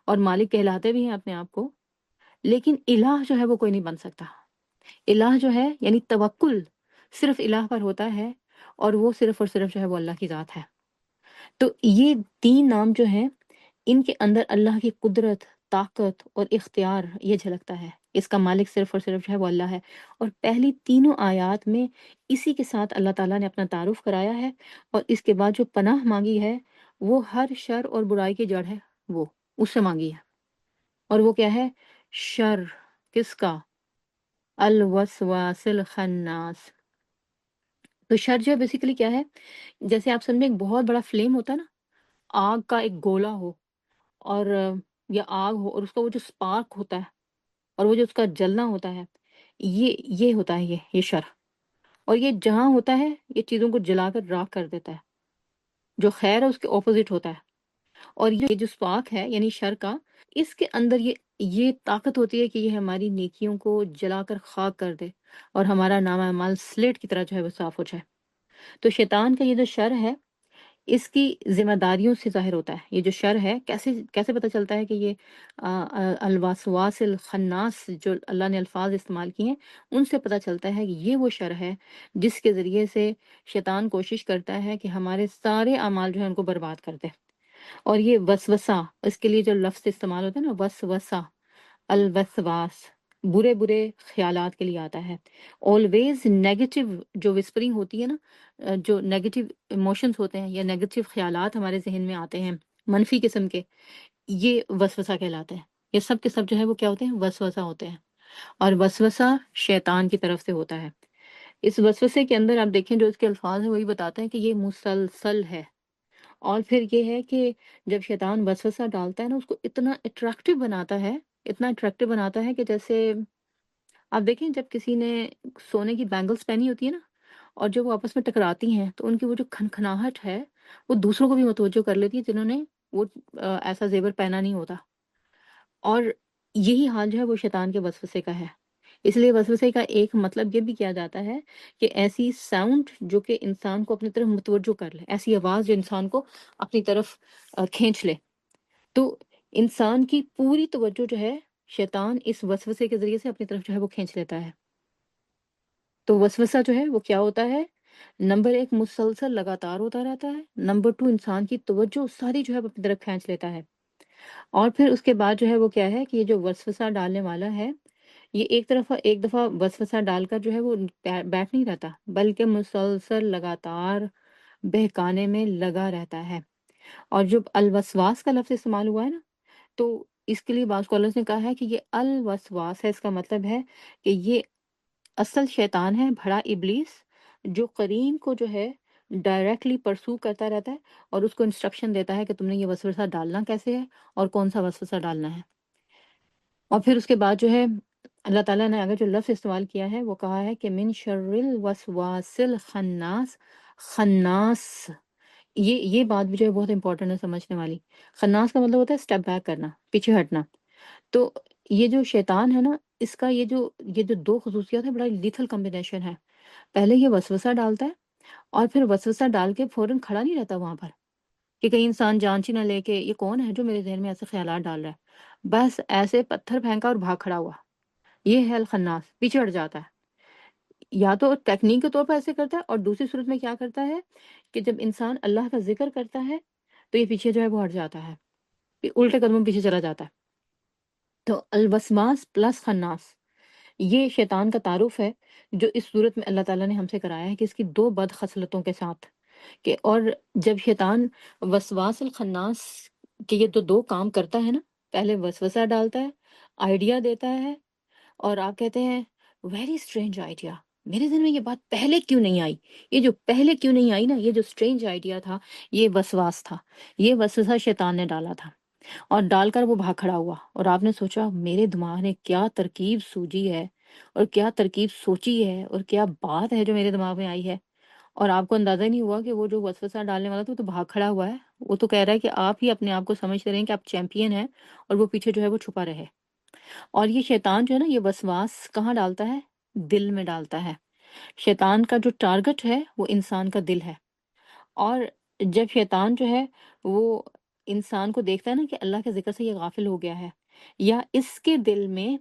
اور مالک کہلاتے بھی ہیں اپنے آپ کو، لیکن الہ جو ہے وہ کوئی نہیں بن سکتا۔ الہ جو ہے یعنی توکل صرف الہ پر ہوتا ہے، اور وہ صرف اور صرف جو ہے وہ اللہ کی ذات ہے۔ تو یہ تین نام جو ہیں، ان کے اندر اللہ کی قدرت، طاقت اور اختیار یہ جھلکتا ہے۔ اس کا مالک صرف اور صرف جو ہے وہ اللہ ہے۔ اور پہلی تینوں آیات میں اسی کے ساتھ اللہ تعالیٰ نے اپنا تعارف کرایا ہے، اور اس کے بعد جو پناہ مانگی ہے وہ ہر شر اور برائی کی جڑ ہے، وہ اس سے مانگی ہے۔ اور وہ کیا ہے؟ شر کس کا؟ الوسواس الخناس۔ تو شر جو ہے بیسیکلی کیا ہے؟ جیسے آپ سمجھیں ایک بہت بڑا فلیم ہوتا ہے نا، آگ کا ایک گولا ہو، اور یا آگ ہو، اور اس کا وہ جو سپارک ہوتا ہے اور وہ جو اس کا جلنا ہوتا ہے، یہ ہوتا ہے یہ شر۔ اور یہ جہاں ہوتا ہے یہ چیزوں کو جلا کر راکھ کر دیتا ہے، جو خیر ہے اس کے اپوزٹ ہوتا ہے۔ اور یہ جو سپارک ہے یعنی شر کا، اس کے اندر یہ طاقت ہوتی ہے کہ یہ ہماری نیکیوں کو جلا کر خاک کر دے، اور ہمارا نامہ اعمال سلیٹ کی طرح جو ہے وہ صاف ہو جائے۔ تو شیطان کا یہ جو شر ہے، اس کی ذمہ داریوں سے ظاہر ہوتا ہے۔ یہ جو شر ہے کیسے پتہ چلتا ہے کہ یہ الوسواس الخناس جو اللہ نے الفاظ استعمال کیے ہیں، ان سے پتہ چلتا ہے کہ یہ وہ شر ہے جس کے ذریعے سے شیطان کوشش کرتا ہے کہ ہمارے سارے اعمال جو ہیں ان کو برباد کر دے۔ اور یہ وسوسہ، اس کے لیے جو لفظ استعمال ہوتا ہے نا، وسوسہ، الوسواس، برے برے خیالات کے لیے آتا ہے۔ آلویز نیگیٹو جو وسپرنگ ہوتی ہے نا، جو نیگیٹو ایموشنز ہوتے ہیں یا نیگیٹو خیالات ہمارے ذہن میں آتے ہیں منفی قسم کے، یہ وسوسہ کہلاتے ہیں۔ یہ سب کے سب جو ہے وہ کیا ہوتے ہیں؟ وسوسہ ہوتے ہیں۔ اور وسوسہ شیطان کی طرف سے ہوتا ہے۔ اس وسوسے کے اندر آپ دیکھیں جو اس کے الفاظ ہیں وہی بتاتے ہیں کہ یہ مسلسل ہے۔ اور پھر یہ ہے کہ جب شیطان وسوسہ ڈالتا ہے نا، اس کو اتنا اٹریکٹیو بناتا ہے، اتنا اٹریکٹیو بناتا ہے کہ جیسے آپ دیکھیں جب کسی نے سونے کی بینگلز پہنی ہوتی ہے نا، اور جب وہ آپس میں ٹکراتی ہیں تو ان کی وہ جو کھنکھناہٹ ہے وہ دوسروں کو بھی متوجہ کر لیتی ہے جنہوں نے وہ ایسا زیور پہنا نہیں ہوتا۔ اور یہی حال جو ہے وہ شیطان کے وسوسے کا ہے۔ اس لیے وسوسے کا ایک مطلب یہ بھی کیا جاتا ہے کہ ایسی ساؤنڈ جو کہ انسان کو اپنی طرف متوجہ کر لے، ایسی آواز جو انسان کو اپنی طرف کھینچ لے۔ تو انسان کی پوری توجہ جو ہے شیطان اس وسوسے کے ذریعے سے اپنی طرف جو ہے وہ کھینچ لیتا ہے۔ تو وسوسہ جو ہے وہ کیا ہوتا ہے؟ نمبر ایک، مسلسل لگاتار ہوتا رہتا ہے۔ نمبر ٹو، انسان کی توجہ ساری جو ہے وہ اپنی طرف کھینچ لیتا ہے۔ اور پھر اس کے بعد جو ہے وہ کیا ہے کہ یہ جو وسوسہ ڈالنے والا ہے، یہ ایک دفعہ وسوسہ ڈال کر جو ہے وہ بیٹھ نہیں رہتا، بلکہ مسلسل لگاتار بہکانے میں لگا رہتا ہے۔ اور جب الوسواس کا لفظ استعمال ہوا ہے نا، تو اس کے لیے بعض اسکالرز نے کہا ہے کہ یہ الوسواس ہے، اس کا مطلب ہے کہ یہ اصل شیطان ہے، بڑا ابلیس، جو قرین کو جو ہے ڈائریکٹلی پرسو کرتا رہتا ہے، اور اس کو انسٹرکشن دیتا ہے کہ تم نے یہ وسوسہ ڈالنا کیسے ہے اور کون سا وسوسہ ڈالنا ہے۔ اور پھر اس کے بعد جو ہے اللہ تعالیٰ نے اگر جو لفظ استعمال کیا ہے وہ کہا ہے کہ من شر الوسواس الخناس۔ خناس، یہ بات بھی جو ہے بہت امپورٹنٹ ہے سمجھنے والی۔ خناس کا مطلب ہوتا ہے اسٹیپ بیک کرنا، پیچھے ہٹنا۔ تو یہ جو شیطان ہے نا، اس کا یہ جو دو خصوصیات ہیں، بڑا لیتھل کمبینیشن ہے۔ پہلے یہ وسوسہ ڈالتا ہے، اور پھر وسوسہ ڈال کے فوراً کھڑا نہیں رہتا وہاں پر کہ کہیں انسان جانچ ہی نہ لے کہ یہ کون ہے جو میرے ذہن میں ایسے خیالات ڈال رہا ہے۔ بس ایسے پتھر پھینکا اور بھاگ کھڑا ہوا، یہ ہے الخناس، پیچھے ہٹ جاتا ہے۔ یا تو ٹیکنیک کے طور پر ایسے کرتا ہے، اور دوسری صورت میں کیا کرتا ہے کہ جب انسان اللہ کا ذکر کرتا ہے تو یہ پیچھے جو ہے وہ ہٹ جاتا ہے، یہ الٹے قدموں پیچھے چلا جاتا ہے۔ تو الوسواس پلس خناس، یہ شیطان کا تعارف ہے جو اس صورت میں اللہ تعالیٰ نے ہم سے کرایا ہے کہ اس کی دو بد خصلتوں کے ساتھ کہ، اور جب شیطان وسواس الخناس کے یہ دو کام کرتا ہے نا، پہلے وسوسہ ڈالتا ہے، آئیڈیا دیتا ہے، اور آپ کہتے ہیں ویری اسٹرینج آئیڈیا، میرے ذہن میں یہ بات پہلے کیوں نہیں آئی؟ یہ جو پہلے کیوں نہیں آئی نا، یہ جو اسٹرینج آئیڈیا تھا، یہ وسواس تھا، یہ وسوسہ شیطان نے ڈالا تھا، اور ڈال کر وہ بھاگ کھڑا ہوا۔ اور آپ نے سوچا میرے دماغ نے کیا ترکیب سوجی ہے، اور کیا ترکیب سوچی ہے، اور کیا بات ہے جو میرے دماغ میں آئی ہے، اور آپ کو اندازہ ہی نہیں ہوا کہ وہ جو وسوسہ ڈالنے والا تھا وہ تو بھاگ کھڑا ہوا ہے۔ وہ تو کہہ رہا ہے کہ آپ ہی اپنے آپ کو سمجھتے رہیں کہ آپ چیمپئن ہیں، اور وہ پیچھے جو ہے وہ چھپا رہے۔ اور یہ شیطان جو ہے نا، یہ وسواس کہاں ڈالتا ہے؟ دل میں ڈالتا ہے۔ شیطان کا جو ٹارگٹ ہے وہ انسان کا دل ہے۔ اور جب شیطان جو ہے وہ انسان کو دیکھتا ہے نا کہ اللہ کے ذکر سے یہ غافل ہو گیا ہے، یا اس کے دل میں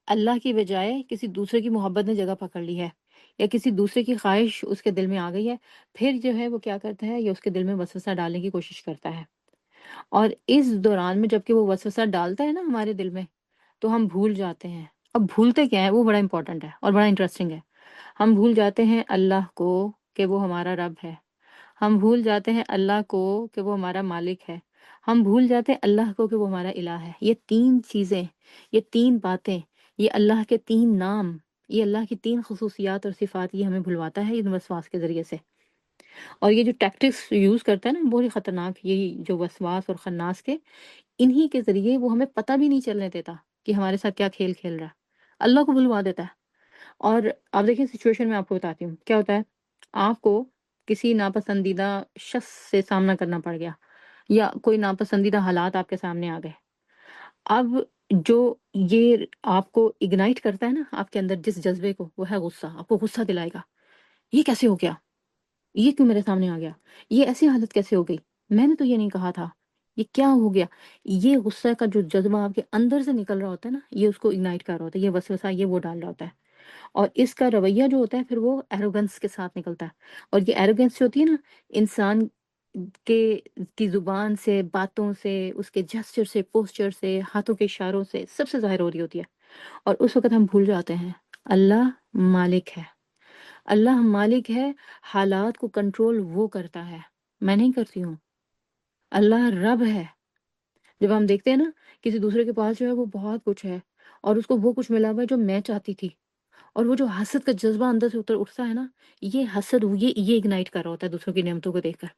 اللہ کی بجائے کسی دوسرے کی محبت نے جگہ پکڑ لی ہے، یا کسی دوسرے کی خواہش اس کے دل میں آ گئی ہے، پھر جو ہے وہ کیا کرتا ہے، یہ اس کے دل میں وسوسہ ڈالنے کی کوشش کرتا ہے۔ اور اس دوران میں جب کہ وہ وسوسہ ڈالتا ہے نا ہمارے دل میں، تو ہم بھول جاتے ہیں۔ اب بھولتے کیا ہے، وہ بڑا امپورٹنٹ ہے اور بڑا انٹرسٹنگ ہے۔ ہم بھول جاتے ہیں اللہ کو کہ وہ ہمارا رب ہے، ہم بھول جاتے ہیں اللہ کو کہ وہ ہمارا مالک ہے، ہم بھول جاتے ہیں اللہ کو کہ وہ ہمارا الہ ہے۔ یہ تین چیزیں، یہ تین باتیں، یہ اللہ کے تین نام، یہ اللہ کی تین خصوصیات اور صفات، یہ ہمیں بھلواتا ہے ان وسواس کے ذریعے سے۔ اور یہ جو ٹیکٹکس یوز کرتا ہے نا، بہت ہی خطرناک، یہی جو وسواس اور خناس کے، انہی کے ذریعے وہ ہمیں پتہ بھی نہیں چلنے دیتا کہ ہمارے ساتھ کیا کھیل کھیل رہا ہے، اللہ کو بھلوا دیتا ہے۔ اور آپ دیکھیں سچویشن میں آپ کو بتاتی ہوں کیا ہوتا ہے۔ آپ کو کسی ناپسندیدہ شخص سے سامنا کرنا پڑ گیا، یا کوئی ناپسندیدہ حالات آپ کے سامنے آ گئے۔ اب جو یہ آپ کو اگنائٹ کرتا ہے نا، آپ کے اندر جس جذبے کو، وہ ہے غصہ، آپ کو غصہ دلائے گا۔ یہ کیسے ہو گیا، یہ کیوں میرے سامنے آ گیا، یہ ایسی حالت کیسے ہو گئی، میں نے تو یہ نہیں کہا تھا، یہ کیا ہو گیا۔ یہ غصہ کا جو جذبہ آپ کے اندر سے نکل رہا ہوتا ہے نا، یہ اس کو اگنائٹ کر رہا ہوتا ہے، یہ وسوسہ یہ وہ ڈال رہا ہوتا ہے۔ اور اس کا رویہ جو ہوتا ہے پھر وہ ایروگنس کے ساتھ نکلتا ہے۔ اور یہ ایروگنس جو ہوتی ہے نا، انسان کے کی زبان سے، باتوں سے، اس کے جسچر سے، پوسچر سے، ہاتھوں کے اشاروں سے سب سے ظاہر ہو رہی ہوتی ہے۔ اور اس وقت ہم بھول جاتے ہیں اللہ مالک ہے، اللہ مالک ہے، حالات کو کنٹرول وہ کرتا ہے، میں نہیں کرتی ہوں۔ اللہ رب ہے۔ جب ہم دیکھتے ہیں نا کسی دوسرے کے پاس جو ہے وہ بہت کچھ ہے، اور اس کو وہ کچھ ملا ہوا ہے جو میں چاہتی تھی، اور وہ جو حسد کا جذبہ اندر سے اٹھتا ہے نا، یہ حسد، یہ اگنائٹ کر رہا ہوتا ہے دوسروں کی نعمتوں کو دیکھ کر،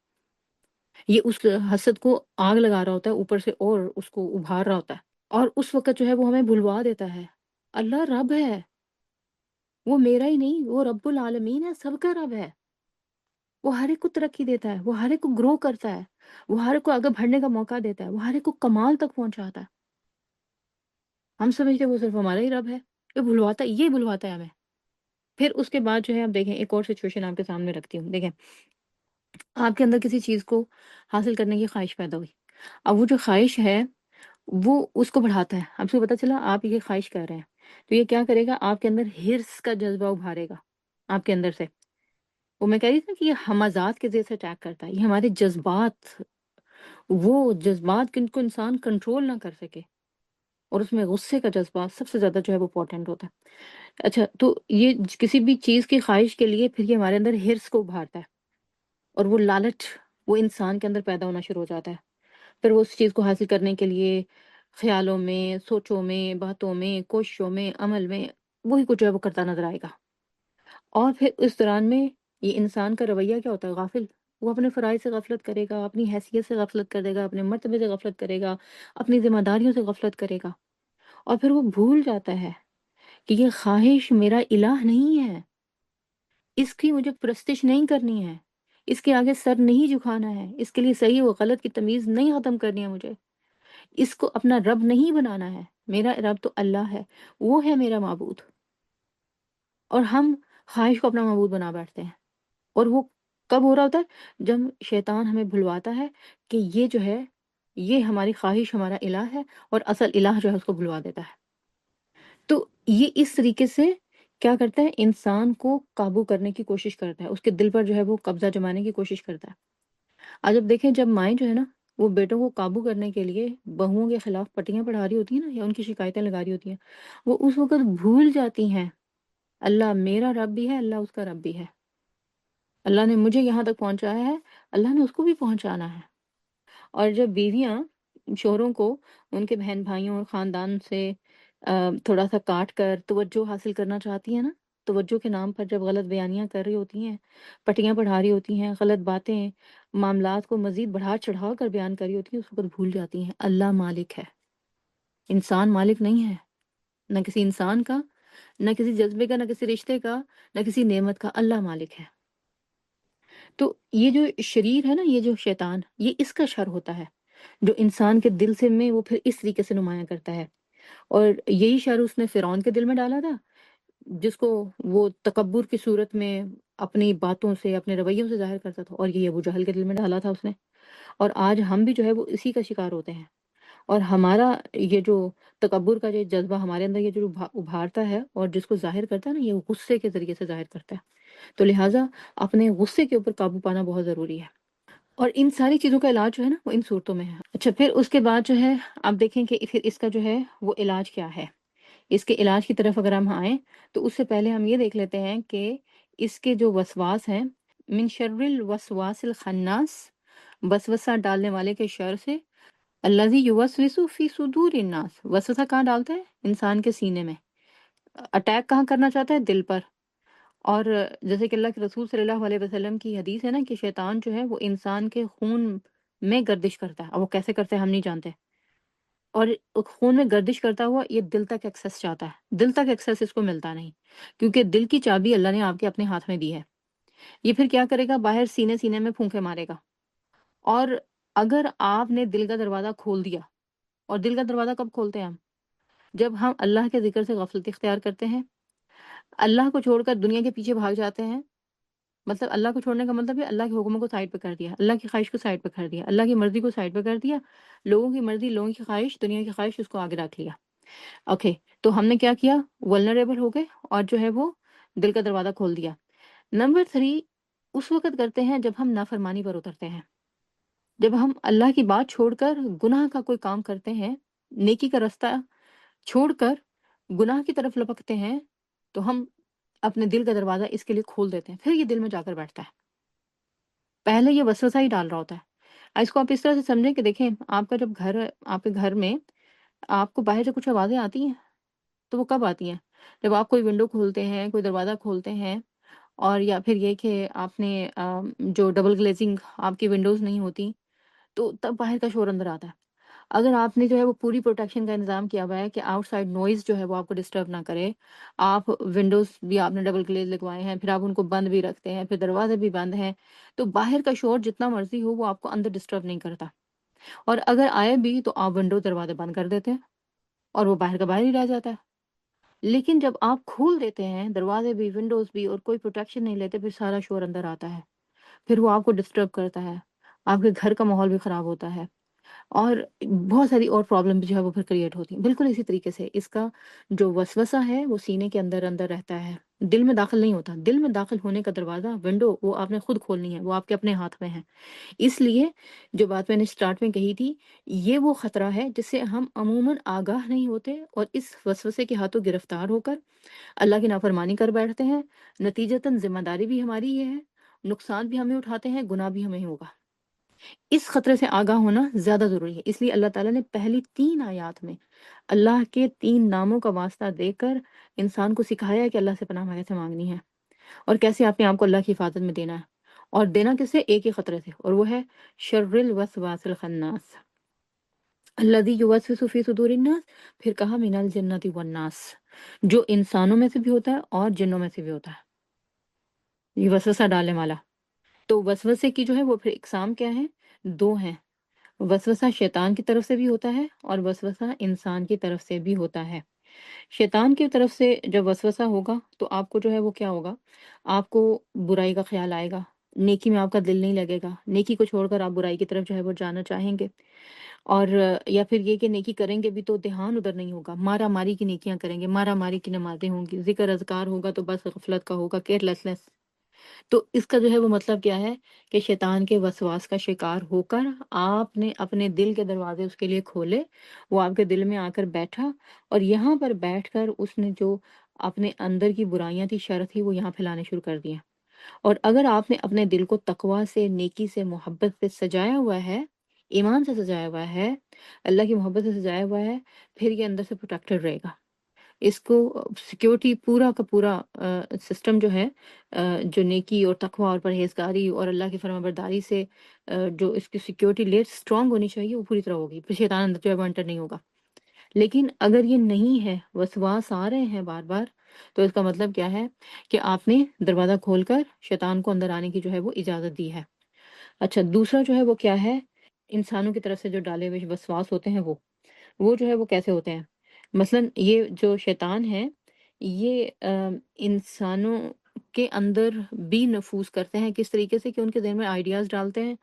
یہ اس حسد کو آگ لگا رہا ہوتا ہے اوپر سے، اور اس کو ابھار رہا ہوتا ہے۔ اور اس وقت جو ہے وہ ہمیں بھلوا دیتا ہے اللہ رب ہے، وہ میرا ہی نہیں، وہ رب العالمین ہے، سب کا رب ہے۔ وہ ہر ایک کو ترقی دیتا ہے، وہ ہر ایک کو گرو کرتا ہے، وہ ہر ایک کو آگے بڑھنے کا موقع دیتا ہے، وہ ہر ایک کو کمال تک پہنچاتا ہے۔ ہم سمجھتے ہیں وہ صرف ہمارا ہی رب ہے، یہ بھلواتا ہے ہمیں۔ پھر اس کے بعد جو ہے آپ دیکھیں ایک اور سچویشن آپ کے سامنے رکھتی ہوں۔ دیکھیں آپ کے اندر کسی چیز کو حاصل کرنے کی خواہش پیدا ہوئی، اب وہ جو خواہش ہے وہ اس کو بڑھاتا ہے۔ اب سے پتہ چلا آپ یہ خواہش کر رہے ہیں، تو یہ کیا کرے گا، آپ کے اندر ہرس کا جذبہ ابھارے گا آپ کے اندر سے۔ وہ میں کہہ رہی تھی نا کہ یہ ہمازات کے ذریعے سے اٹیک کرتا ہے، یہ ہمارے جذبات، وہ جذبات جن کو انسان کنٹرول نہ کر سکے، اور اس میں غصے کا جذبہ سب سے زیادہ جو ہے وہ پوٹنٹ ہوتا ہے۔ اچھا، تو یہ کسی بھی چیز کی خواہش کے لیے پھر یہ ہمارے اندر ہرس کو ابھارتا ہے، اور وہ لالچ وہ انسان کے اندر پیدا ہونا شروع ہو جاتا ہے۔ پھر وہ اس چیز کو حاصل کرنے کے لیے خیالوں میں، سوچوں میں، باتوں میں، کوششوں میں، عمل میں، وہی کچھ جو ہے وہ کرتا نظر آئے گا۔ اور پھر اس دوران میں یہ انسان کا رویہ کیا ہوتا ہے، غافل۔ وہ اپنے فرائض سے غفلت کرے گا، اپنی حیثیت سے غفلت کرے گا، اپنے مرتبے سے غفلت کرے گا، اپنی ذمہ داریوں سے غفلت کرے گا۔ اور پھر وہ بھول جاتا ہے کہ یہ خواہش میرا الہ نہیں ہے، اس کی مجھے پرستش نہیں کرنی ہے، اس کے آگے سر نہیں جھکانا ہے، اس کے لیے صحیح و غلط کی تمیز نہیں ختم کرنی ہے مجھے، اس کو اپنا رب نہیں بنانا ہے۔ میرا رب تو اللہ ہے، وہ ہے میرا معبود۔ اور ہم خواہش کو اپنا معبود بنا بیٹھتے ہیں، اور وہ کب ہو رہا ہوتا ہے، جب شیطان ہمیں بھلواتا ہے کہ یہ جو ہے، یہ ہماری خواہش ہمارا الہ ہے، اور اصل الہ جو ہے اس کو بھلوا دیتا ہے۔ تو یہ اس طریقے سے کیا کرتا ہے، انسان کو قابو کرنے کی کوشش کرتا ہے، اس کے دل پر جو ہے وہ قبضہ جمانے کی کوشش کرتا ہے۔ آج اب دیکھیں جب مائیں جو ہے نا، وہ بیٹوں کو قابو کرنے کے لیے بہوؤں کے خلاف پٹیاں پڑھا رہی ہوتی ہیں نا، یا ان کی شکایتیں لگا رہی ہوتی ہیں، وہ اس وقت بھول جاتی ہیں اللہ میرا رب بھی ہے، اللہ اس کا رب بھی ہے، اللہ نے مجھے یہاں تک پہنچایا ہے، اللہ نے اس کو بھی پہنچانا ہے۔ اور جب بیویاں شوہروں کو ان کے بہن بھائیوں اور خاندان سے تھوڑا سا کاٹ کر توجہ حاصل کرنا چاہتی ہیں نا، توجہ کے نام پر جب غلط بیانیاں کر رہی ہوتی ہیں، پٹیاں پڑھا رہی ہوتی ہیں، غلط باتیں، معاملات کو مزید بڑھا چڑھا کر بیان کر رہی ہوتی ہیں، اس وقت بھول جاتی ہیں اللہ مالک ہے، انسان مالک نہیں ہے، نہ کسی انسان کا، نہ کسی جذبے کا، نہ کسی رشتے کا، نہ کسی نعمت کا، اللہ مالک ہے۔ تو یہ جو شریر ہے نا، یہ جو شیطان، یہ اس کا شر ہوتا ہے، جو انسان کے دل سے میں وہ پھر اس طریقے سے نمایاں کرتا ہے۔ اور یہی شر اس نے فرعون کے دل میں ڈالا تھا، جس کو وہ تکبر کی صورت میں اپنی باتوں سے، اپنے رویوں سے ظاہر کرتا تھا، اور یہ ابو جہل کے دل میں ڈالا تھا اس نے۔ اور آج ہم بھی جو ہے وہ اسی کا شکار ہوتے ہیں، اور ہمارا یہ جو تکبر کا جو جذبہ ہمارے اندر یہ جو ابھارتا ہے اور جس کو ظاہر کرتا ہے نا، یہ غصے کے ذریعے سے ظاہر کرتا ہے۔ تو لہٰذا اپنے غصے کے اوپر قابو پانا بہت ضروری ہے۔ اور ان ساری چیزوں کا علاج جو ہے نا وہ ان صورتوں میں ہے۔ اچھا پھر اس کے بعد جو ہے آپ دیکھیں کہ پھر اس کا جو ہے وہ علاج کیا ہے۔ اس کے علاج کی طرف اگر ہم آئیں تو اس سے پہلے ہم یہ دیکھ لیتے ہیں کہ اس کے جو وسواس ہیں، من شر الوسواس الخناس، وسوسہ ڈالنے والے کے شر سے، الذی یوسوس فی صدور الناس، وسوسہ کہاں ڈالتا ہے؟ انسان کے سینے میں۔ اٹیک کہاں کرنا چاہتا ہے؟ دل پر۔ اور جیسے کہ اللہ کے رسول صلی اللہ علیہ وسلم کی حدیث ہے نا کہ شیطان جو ہے وہ انسان کے خون میں گردش کرتا ہے، اور وہ کیسے کرتا ہے ہم نہیں جانتے، اور خون میں گردش کرتا ہوا یہ دل تک ایکسس چاہتا ہے، دل تک ایکسس اس کو ملتا نہیں، کیونکہ دل کی چابی اللہ نے آپ کے اپنے ہاتھ میں دی ہے۔ یہ پھر کیا کرے گا؟ باہر سینے سینے میں پھونکے مارے گا، اور اگر آپ نے دل کا دروازہ کھول دیا، اور دل کا دروازہ کب کھولتے ہیں ہم؟ جب ہم اللہ کے ذکر سے غفلت اختیار کرتے ہیں، اللہ کو چھوڑ کر دنیا کے پیچھے بھاگ جاتے ہیں۔ مطلب اللہ کو چھوڑنے کا مطلب ہے اللہ کے حکموں کو سائڈ پہ کر دیا، اللہ کی خواہش کو سائڈ پہ کر دیا، اللہ کی مرضی کو سائڈ پہ کر دیا، لوگوں کی مرضی، لوگوں کی خواہش، دنیا کی خواہش، اس کو آگے رکھ لیا۔ اوکے، تو ہم نے کیا کیا؟ ولنریبل ہو گئے، اور جو ہے وہ دل کا دروازہ کھول دیا۔ نمبر 3 اس وقت کرتے ہیں جب ہم نافرمانی پر اترتے ہیں، جب ہم اللہ کی بات چھوڑ کر گناہ کا کوئی کام کرتے ہیں، نیکی کا رستہ چھوڑ کر گناہ کی طرف لپکتے ہیں، تو ہم اپنے دل کا دروازہ اس کے لیے کھول دیتے ہیں، پھر یہ دل میں جا کر بیٹھتا ہے۔ پہلے یہ وسوسہ ہی ڈال رہا ہوتا ہے۔ اس کو آپ اس طرح سے سمجھیں کہ دیکھیں آپ کا جب گھر، آپ کے گھر میں آپ کو باہر سے کچھ آوازیں آتی ہیں، تو وہ کب آتی ہیں؟ جب آپ کوئی ونڈو کھولتے ہیں، کوئی دروازہ کھولتے ہیں، اور یا پھر یہ کہ آپ نے جو ڈبل گلیزنگ آپ کی ونڈوز نہیں ہوتی، تو تب باہر کا شور اندر آتا ہے۔ اگر آپ نے جو ہے وہ پوری پروٹیکشن کا انتظام کیا ہوا ہے کہ آؤٹ سائڈ نوائز جو ہے وہ آپ کو ڈسٹرب نہ کرے، آپ ونڈوز بھی آپ نے ڈبل گلیز لگوائے ہیں، پھر آپ ان کو بند بھی رکھتے ہیں، پھر دروازے بھی بند ہیں، تو باہر کا شور جتنا مرضی ہو وہ آپ کو اندر ڈسٹرب نہیں کرتا، اور اگر آئے بھی تو آپ ونڈو دروازے بند کر دیتے ہیں، اور وہ باہر کا باہر ہی رہ جاتا ہے۔ لیکن جب آپ کھول دیتے ہیں دروازے بھی، ونڈوز بھی، اور کوئی پروٹیکشن نہیں لیتے، پھر سارا شور اندر آتا ہے، پھر وہ آپ کو ڈسٹرب کرتا ہے، آپ کے گھر کا ماحول بھی خراب ہوتا ہے، اور بہت ساری اور پرابلم جو ہے وہ پھر کریٹ ہوتی ہیں۔ بالکل اسی طریقے سے اس کا جو وسوسہ ہے وہ سینے کے اندر اندر رہتا ہے، دل میں داخل نہیں ہوتا۔ دل میں داخل ہونے کا دروازہ، ونڈو، وہ آپ نے خود کھولنی ہے، وہ آپ کے اپنے ہاتھ میں ہے۔ اس لیے جو بات میں نے سٹارٹ میں کہی تھی، یہ وہ خطرہ ہے جس سے ہم عموماً آگاہ نہیں ہوتے، اور اس وسوسے کے ہاتھوں گرفتار ہو کر اللہ کی نافرمانی کر بیٹھتے ہیں۔ نتیجتاً ذمہ داری بھی ہماری یہ ہے، نقصان بھی ہمیں اٹھاتے ہیں، گناہ بھی ہمیں ہوگا۔ اس خطرے سے آگاہ ہونا زیادہ ضروری ہے، اس لیے اللہ تعالیٰ نے پہلی 3 آیات میں اللہ کے 3 ناموں کا واسطہ دے کر انسان کو سکھایا ہے کہ اللہ سے پناہ کیسے مانگنی ہے، اور کیسے اپنے آپ کو اللہ کی حفاظت میں دینا ہے، اور دینا کس سے؟ ایک ہی خطرے سے، اور وہ ہے شر الوسواس الخناس الذی یوسوس فی صدور الناس۔ پھر کہا من الجنۃ والناس، جو انسانوں میں سے بھی ہوتا ہے اور جنوں میں سے بھی ہوتا ہے، یہ وسوسہ ڈالنے والا۔ تو وسوسے کی جو ہے وہ پھر اقسام کیا ہیں؟ 2 ہیں۔ وسوسہ شیطان کی طرف سے بھی ہوتا ہے، اور وسوسہ انسان کی طرف سے بھی ہوتا ہے۔ شیطان کی طرف سے جب وسوسہ ہوگا تو آپ کو جو ہے وہ کیا ہوگا؟ آپ کو برائی کا خیال آئے گا، نیکی میں آپ کا دل نہیں لگے گا، نیکی کو چھوڑ کر آپ برائی کی طرف جو ہے وہ جانا چاہیں گے، اور یا پھر یہ کہ نیکی کریں گے بھی تو دھیان ادھر نہیں ہوگا، مارا ماری کی نیکیاں کریں گے، مارا ماری کی نمازیں ہوں گی، ذکر اذکار ہوگا تو بس غفلت کا ہوگا، کیئر لیسنس۔ تو اس کا جو ہے وہ مطلب کیا ہے کہ شیطان کے وسواس کا شکار ہو کر آپ نے اپنے دل کے دروازے اس کے لیے کھولے، وہ آپ کے دل میں آ کر بیٹھا، اور یہاں پر بیٹھ کر اس نے جو اپنے اندر کی برائیاں تھی، شر تھی، وہ یہاں پھیلانے شروع کر دیا۔ اور اگر آپ نے اپنے دل کو تقوی سے، نیکی سے، محبت سے سجایا ہوا ہے، ایمان سے سجایا ہوا ہے، اللہ کی محبت سے سجایا ہوا ہے، پھر یہ اندر سے پروٹیکٹڈ رہے گا۔ اس کو سیکیورٹی پورا کا پورا سسٹم جو ہے، جو نیکی اور تقوی اور پرہیزگاری اور اللہ کی فرما برداری سے جو اس کی سیکیورٹی لیئر اسٹرانگ ہونی چاہیے، وہ پوری طرح ہوگی، پھر شیطان اندر جو ہے وہ انٹر نہیں ہوگا۔ لیکن اگر یہ نہیں ہے، وسواس آ رہے ہیں بار بار، تو اس کا مطلب کیا ہے کہ آپ نے دروازہ کھول کر شیطان کو اندر آنے کی جو ہے وہ اجازت دی ہے۔ اچھا، دوسرا جو ہے وہ کیا ہے؟ انسانوں کی طرف سے جو ڈالے ہوئے وسواس ہوتے ہیں، وہ جو ہے وہ کیسے ہوتے ہیں؟ مثلاً یہ جو شیطان ہے، یہ انسانوں کے اندر بھی نفوذ کرتے ہیں، کس طریقے سے کہ ان کے ذہن میں آئیڈیاز ڈالتے ہیں،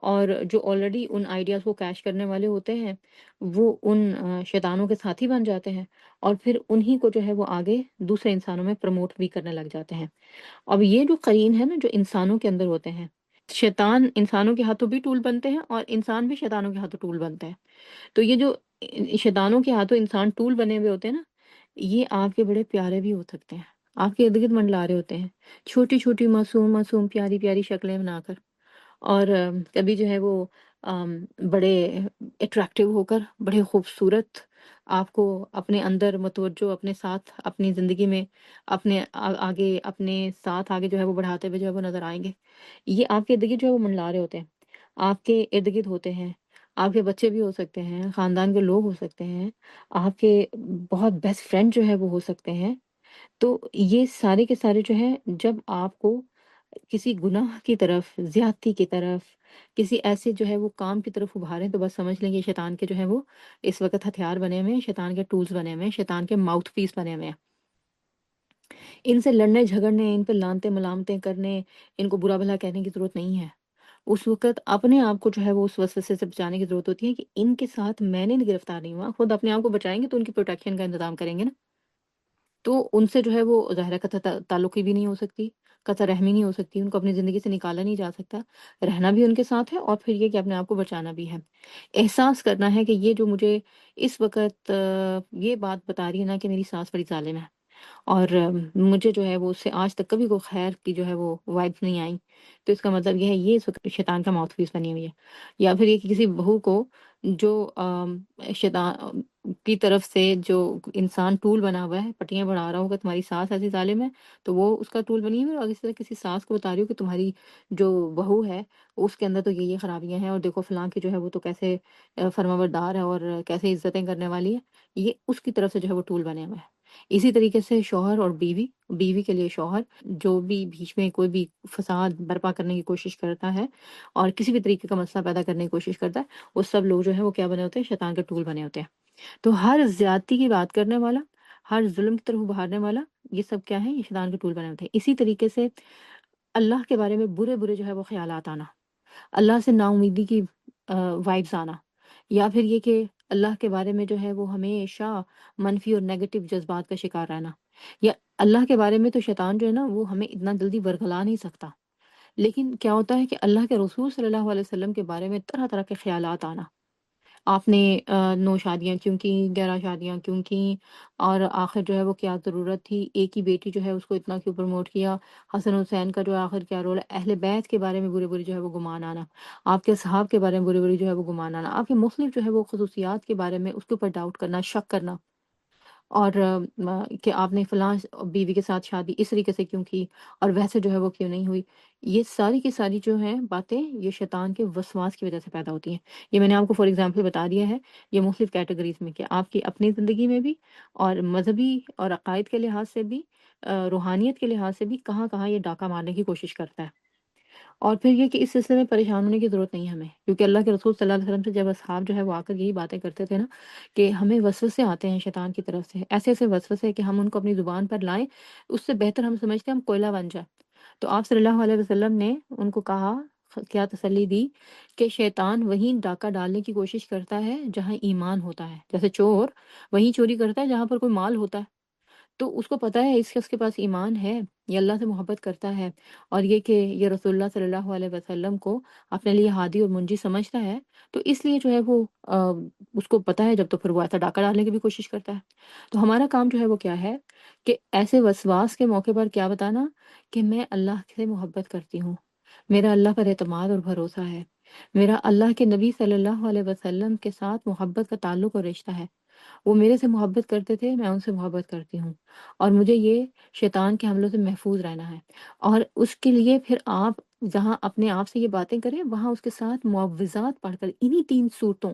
اور جو آلریڈی ان آئیڈیاز کو کیش کرنے والے ہوتے ہیں، وہ ان شیطانوں کے ساتھی بن جاتے ہیں، اور پھر انہی کو جو ہے وہ آگے دوسرے انسانوں میں پروموٹ بھی کرنے لگ جاتے ہیں۔ اب یہ جو قرین ہے نا جو انسانوں کے اندر ہوتے ہیں، شیطان انسانوں کے ہاتھوں بھی ٹول بنتے ہیں اور انسان بھی شیطانوں کے ہاتھوں ٹول بنتا ہے۔ تو یہ جو شیطانوں کے ہاتھوں انسان ٹول بنے ہوئے ہوتے ہیں نا، یہ آپ کے بڑے پیارے بھی ہو سکتے ہیں، آپ کے ارد گرد منڈلا رہے ہوتے ہیں، چھوٹی چھوٹی معصوم معصوم پیاری پیاری شکلیں بنا کر، اور کبھی جو ہے وہ آم، بڑے اٹریکٹیو ہو کر، بڑے خوبصورت، آپ کو اپنے اندر متوجہ، اپنے ساتھ اپنی زندگی میں اپنے آگے، اپنے ساتھ آگے جو ہے وہ بڑھاتے ہوئے جو ہے وہ نظر آئیں گے۔ یہ آپ کے ارد گرد جو ہے وہ منڈلا رہے ہوتے ہیں، آپ کے ارد گرد ہوتے ہیں، آپ کے بچے بھی ہو سکتے ہیں، خاندان کے لوگ ہو سکتے ہیں، آپ کے بہت بیسٹ فرینڈ جو ہے وہ ہو سکتے ہیں۔ تو یہ سارے کے سارے جو ہیں، جب آپ کو کسی گناہ کی طرف، زیادتی کی طرف، کسی ایسے جو ہے وہ کام کی طرف ابھاریں، تو بس سمجھ لیں کہ شیطان کے جو ہے وہ اس وقت ہتھیار بنے ہوئے ہیں، شیطان کے ٹولز بنے ہوئے ہیں، شیطان کے ماؤتھ پیس بنے ہوئے ہیں۔ ان سے لڑنے جھگڑنے، ان پہ لانتے ملامتیں کرنے، ان کو برا بھلا کہنے کی ضرورت نہیں ہے۔ اس وقت اپنے آپ کو جو ہے وہ اس وسوسے سے بچانے کی ضرورت ہوتی ہے کہ ان کے ساتھ میں نے گرفتار نہیں ہوا، خود اپنے آپ کو بچائیں گے تو ان کی پروٹیکشن کا انتظام کریں گے نا۔ تو ان سے جو ہے وہ ظاہرہ قطع تعلقی بھی نہیں ہو سکتی، قطع رحمی نہیں ہو سکتی، ان کو اپنی زندگی سے نکالا نہیں جا سکتا، رہنا بھی ان کے ساتھ ہے، اور پھر یہ کہ اپنے آپ کو بچانا بھی ہے۔ احساس کرنا ہے کہ یہ جو مجھے اس وقت یہ بات بتا رہی ہے نا کہ میری ساس بڑی ظالم ہے، اور مجھے جو ہے وہ اس سے آج تک کبھی کوئی خیر کی جو ہے وہ وائبس نہیں آئی، تو اس کا مطلب یہ ہے یہ اس وقت شیطان کا ماؤتھ پیس بنی ہوئی ہے۔ یا پھر یہ کہ کسی بہو کو جو شیطان کی طرف سے جو انسان ٹول بنا ہوا ہے، پٹیاں بڑھا رہا ہوگا تمہاری ساس ایسی ظالم ہے، تو وہ اس کا ٹول بنی ہوئی ہے، اور اسی طرح کسی ساس کو بتا رہی ہو کہ تمہاری جو بہو ہے اس کے اندر تو یہ خرابیاں ہیں، اور دیکھو فلاں کی جو ہے وہ تو کیسے فرمانبردار ہے اور کیسے عزتیں کرنے والی ہے، یہ اس کی طرف سے جو ہے وہ ٹول بنے ہوئے ہیں۔ اسی طریقے سے شوہر اور بیوی، بیوی کے لیے شوہر جو بھی بیچ میں کوئی بھی فساد برپا کرنے کی کوشش کرتا ہے اور کسی بھی طریقے کا مسئلہ پیدا کرنے کی کوشش کرتا ہے، وہ سب لوگ جو ہے وہ کیا بنے ہوتے ہیں؟ شیطان کے ٹول بنے ہوتے ہیں۔ تو ہر زیادتی کی بات کرنے والا، ہر ظلم کی طرف ابھارنے والا، یہ سب کیا ہے؟ یہ شیطان کے ٹول بنے ہوتے ہیں۔ اسی طریقے سے اللہ کے بارے میں برے برے جو ہے وہ خیالات آنا، اللہ سے نا امیدی کی وائبس آنا، یا پھر یہ کہ اللہ کے بارے میں جو ہے وہ ہمیشہ منفی اور نیگیٹو جذبات کا شکار رہنا، یا اللہ کے بارے میں تو شیطان جو ہے نا وہ ہمیں اتنا جلدی ورگلا نہیں سکتا، لیکن کیا ہوتا ہے کہ اللہ کے رسول صلی اللہ علیہ وسلم کے بارے میں طرح طرح کے خیالات آنا۔ آپ نے 9 شادیاں کیوں کی، 11 شادیاں کیوں کیں، اور آخر جو ہے وہ کیا ضرورت تھی، ایک ہی بیٹی جو ہے اس کو اتنا کیوں پروموٹ کیا، حسن حسین کا جو ہے آخر کیا رول ہے، اہل بیت کے بارے میں برے برے جو ہے وہ گمان آنا، آپ کے صحاب کے بارے میں برے برے جو ہے وہ گمان آنا، آپ کے مختلف جو ہے وہ خصوصیات کے بارے میں اس کے اوپر ڈاؤٹ کرنا، شک کرنا، اور کہ آپ نے فلاں بیوی کے ساتھ شادی اس طریقے سے کیوں کی اور ویسے جو ہے وہ کیوں نہیں ہوئی۔ یہ ساری کی ساری جو ہیں باتیں یہ شیطان کے وسواس کی وجہ سے پیدا ہوتی ہیں۔ یہ میں نے آپ کو فار ایگزامپل بتا دیا ہے، یہ مختلف کیٹیگریز میں کہ آپ کی اپنی زندگی میں بھی، اور مذہبی اور عقائد کے لحاظ سے بھی، روحانیت کے لحاظ سے بھی کہاں کہاں یہ ڈاکہ مارنے کی کوشش کرتا ہے۔ اور پھر یہ کہ اس سلسلے میں پریشان ہونے کی ضرورت نہیں ہے ہمیں، کیونکہ اللہ کے رسول صلی اللہ علیہ وسلم سے جب اصحاب جو ہے وہ آ کر یہی باتیں کرتے تھے نا کہ ہمیں وسوسے آتے ہیں شیطان کی طرف سے، ایسے ایسے وسوسے کہ ہم ان کو اپنی زبان پر لائیں، اس سے بہتر ہم سمجھتے ہیں ہم کوئلہ بن جائیں۔ تو آپ صلی اللہ علیہ وسلم نے ان کو کہا، کیا تسلی دی کہ شیطان وہیں ڈاکہ ڈالنے کی کوشش کرتا ہے جہاں ایمان ہوتا ہے، جیسے چور وہیں چوری کرتا ہے جہاں پر کوئی مال ہوتا ہے، تو اس کو پتا ہے اس شخص کے پاس ایمان ہے، یہ اللہ سے محبت کرتا ہے، اور یہ کہ یہ رسول اللہ صلی اللہ علیہ وسلم کو اپنے لیے ہادی اور منجی سمجھتا ہے، تو اس لیے جو ہے وہ اس کو پتا ہے جب تو پھر وہ ایسا ڈاکہ ڈالنے کی بھی کوشش کرتا ہے۔ تو ہمارا کام جو ہے وہ کیا ہے کہ ایسے وسواس کے موقع پر کیا بتانا کہ میں اللہ سے محبت کرتی ہوں، میرا اللہ پر اعتماد اور بھروسہ ہے، میرا اللہ کے نبی صلی اللہ علیہ وسلم کے ساتھ محبت کا تعلق اور رشتہ ہے، وہ میرے سے محبت کرتے تھے، میں ان سے محبت کرتی ہوں، اور مجھے یہ شیطان کے حملوں سے محفوظ رہنا ہے۔ اور اس کے لیے پھر آپ جہاں اپنے آپ سے یہ باتیں کریں، وہاں اس کے ساتھ معوذات پڑھ کر، انہی 3 صورتوں